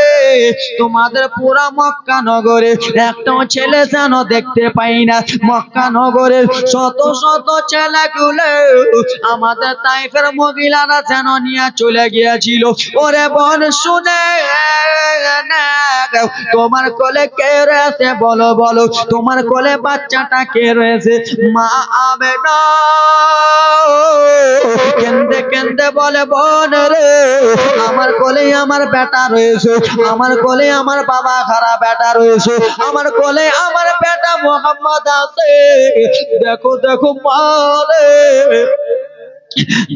তোমাদের পুরা মক্কা নগরে একটাও ছেলে যেন দেখতে পাই না। মক্কা নগরের শত শত ছেলেগুলো আমাদের তাইফের মহিলারা যেন নিয়ে চলে গিয়েছিল। ওরে বোন শুনে না, তোমার কোলে কে রয়েছে বলো বলো, তোমার কোলে বাচ্চাটা কে রয়েছে? মা আমেনা কেন্দে কেন্দে বলে বোন রে, আমার কোলে আমার বেটা রয়েছে, আমার কোলে আমার বাবা খারাপ বেটা রয়েছে, আমার কোলে আমার বেটা মোহাম্মদ আছে। দেখো দেখো মা রে,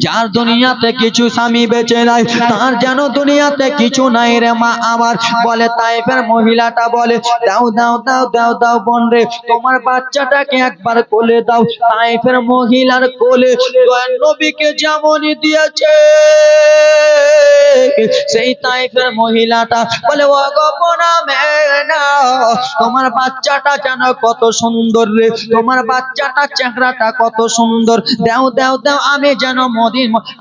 যার দুনিয়াতে কিছু স্বামী বেঁচে নাই তার যেন দুনিয়াতে কিছু নাই রে মা আমার। বলে তাইফের মহিলাটা বলে দাও দাও দাও দাও দাও বোন রে, তোমার বাচ্চাটাকে একবার কোলে দাও। তাইফের মহিলার কোলে নবীকে যেমনই দিয়েছে, সেই তাইফের মহিলাটা বলে ও গো বোন আমেনা, তোমার বাচ্চাটা যেন কত সুন্দর রে, তোমার বাচ্চাটার চেহারাটা কত সুন্দর, দাও দাও দাও আমি যেন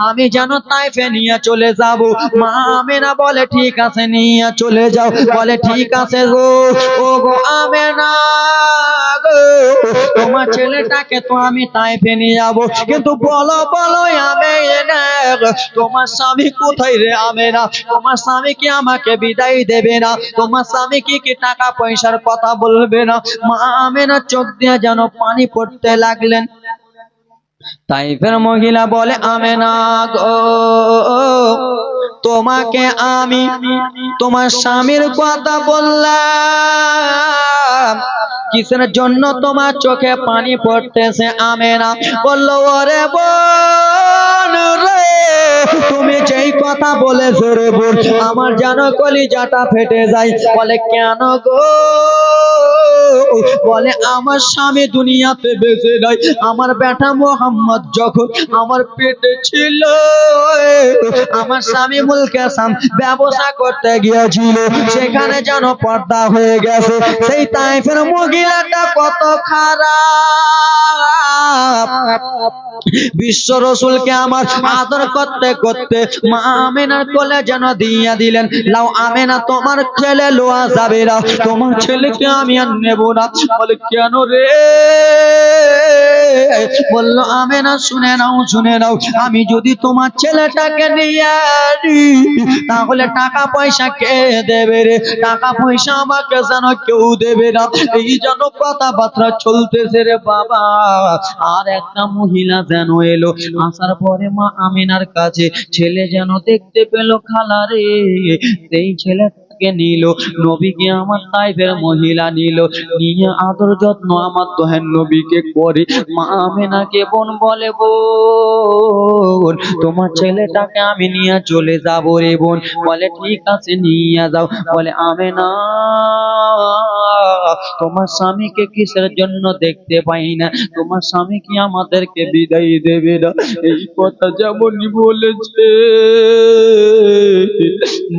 আমি যেন তাইফে নিয়ে চলে যাব। মা আমেনা বলে ঠিক আছে নিয়ে চলে যাও। বলে ঠিক আছে গো, ও গো আমেনা গো, তোমার ছেলেটাকে তো আমি তাইফে নিয়ে যাব, কিন্তু বলো বলো আমেনা তোমার স্বামী কোথায় রে আমেনা? তোমার স্বামী কি আমাকে বিদায় দেবে না? তোমার স্বামী কি টাকা পয়সার কথা বলবে না? মা আমেনা চোখ দিয়ে যেন পানি পড়তে লাগলেন। তাইফের মহিলা বলে আমেনা গো, তোমাকে আমি তোমার স্বামীর কথা বললাম, কিসের জন্য তোমার চোখে পানি পড়তেছে? আমেনা বলল ওরে বোন রে, তুমি যেই কথা বলেছো রে বোন, আমার যেন কলিজাটা ফেটে যায়। বলে কেন গো? বলে আমার স্বামী দুনিয়াতে বেঁচে নাই, আমার বেটা মোহাম্মদ যখন আমার পেটে ছিল, আমার স্বামী মুলকে সাম ব্যবসা করতে গিয়েছিল, সেখানে যেন পর্দা হয়ে গেছে। সেই তাইফের মহিলাটা কত খারাপ, বিশ্ব রসুলকে আমার আদর করতে করতে মা আমেনার কোলে যেন দিয়া দিলেন, লাও আমেনা তোমার ছেলে লোয়া যাবে না, তোমার ছেলেকে আমি আর নেব না। বলে কেন রে? বলল আমেনা শুনে নাও শুনে নাও, আমি যদি তোমার ছেলেটাকে নিয়ে আনি তাহলে টাকা পয়সা কে দেবে রে? টাকা পয়সা আমাকে যেন কেউ দেবে না, এই যেন কথাবার্তা চলতেছে রে বাবা। আর একটা মহিলা যেন এলো, আসার পরে মা আমিনার কাছে ছেলে যেন দেখতে পেল খালা রে, সেই ছেলেটাকে নিল, নবীকে আমার তাইফের মহিলা নিল, নিয়ে আদর যত্ন আমার দোহেন নবীকে করে। মা আমিনাকে বোন বলে, বোন তোমার ছেলেটাকে আমি নিয়ে চলে যাব রে বোন। বলে ঠিক আছে নিয়ে যাও। বলে আমেনা তোমার স্বামীকে কিসের জন্য দেখতে পাই না? তোমার স্বামী কি আমাদেরকে বিদায় দেবে না? এই কথা যেমনই বলেছে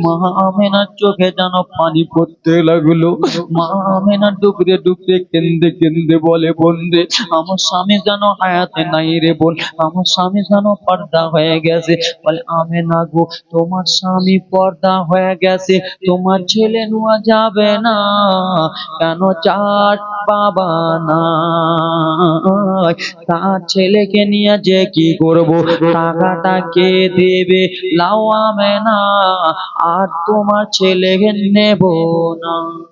মা আমেনার চোখে যেন পানি পড়তে লাগলো। মা আমেনা ডুবরে ডুবরে কেন্দে কেন্দে বলে, বোন রে আমার স্বামী যেন হায়াতে নাই রে বোন, আমার স্বামী যেন পর্দা হয়ে গেছে। বলে আমেনা গো তোমার স্বামী পর্দা হয়ে গেছে, তোমার ছেলে নেওয়া যাবে না কেন? চার বাবা নাই, তার ছেলেকে নিয়ে যে কি করব, টাকাটা কে দেবে? লাও আমেনা আর তোমার ছেলেকে নেব না।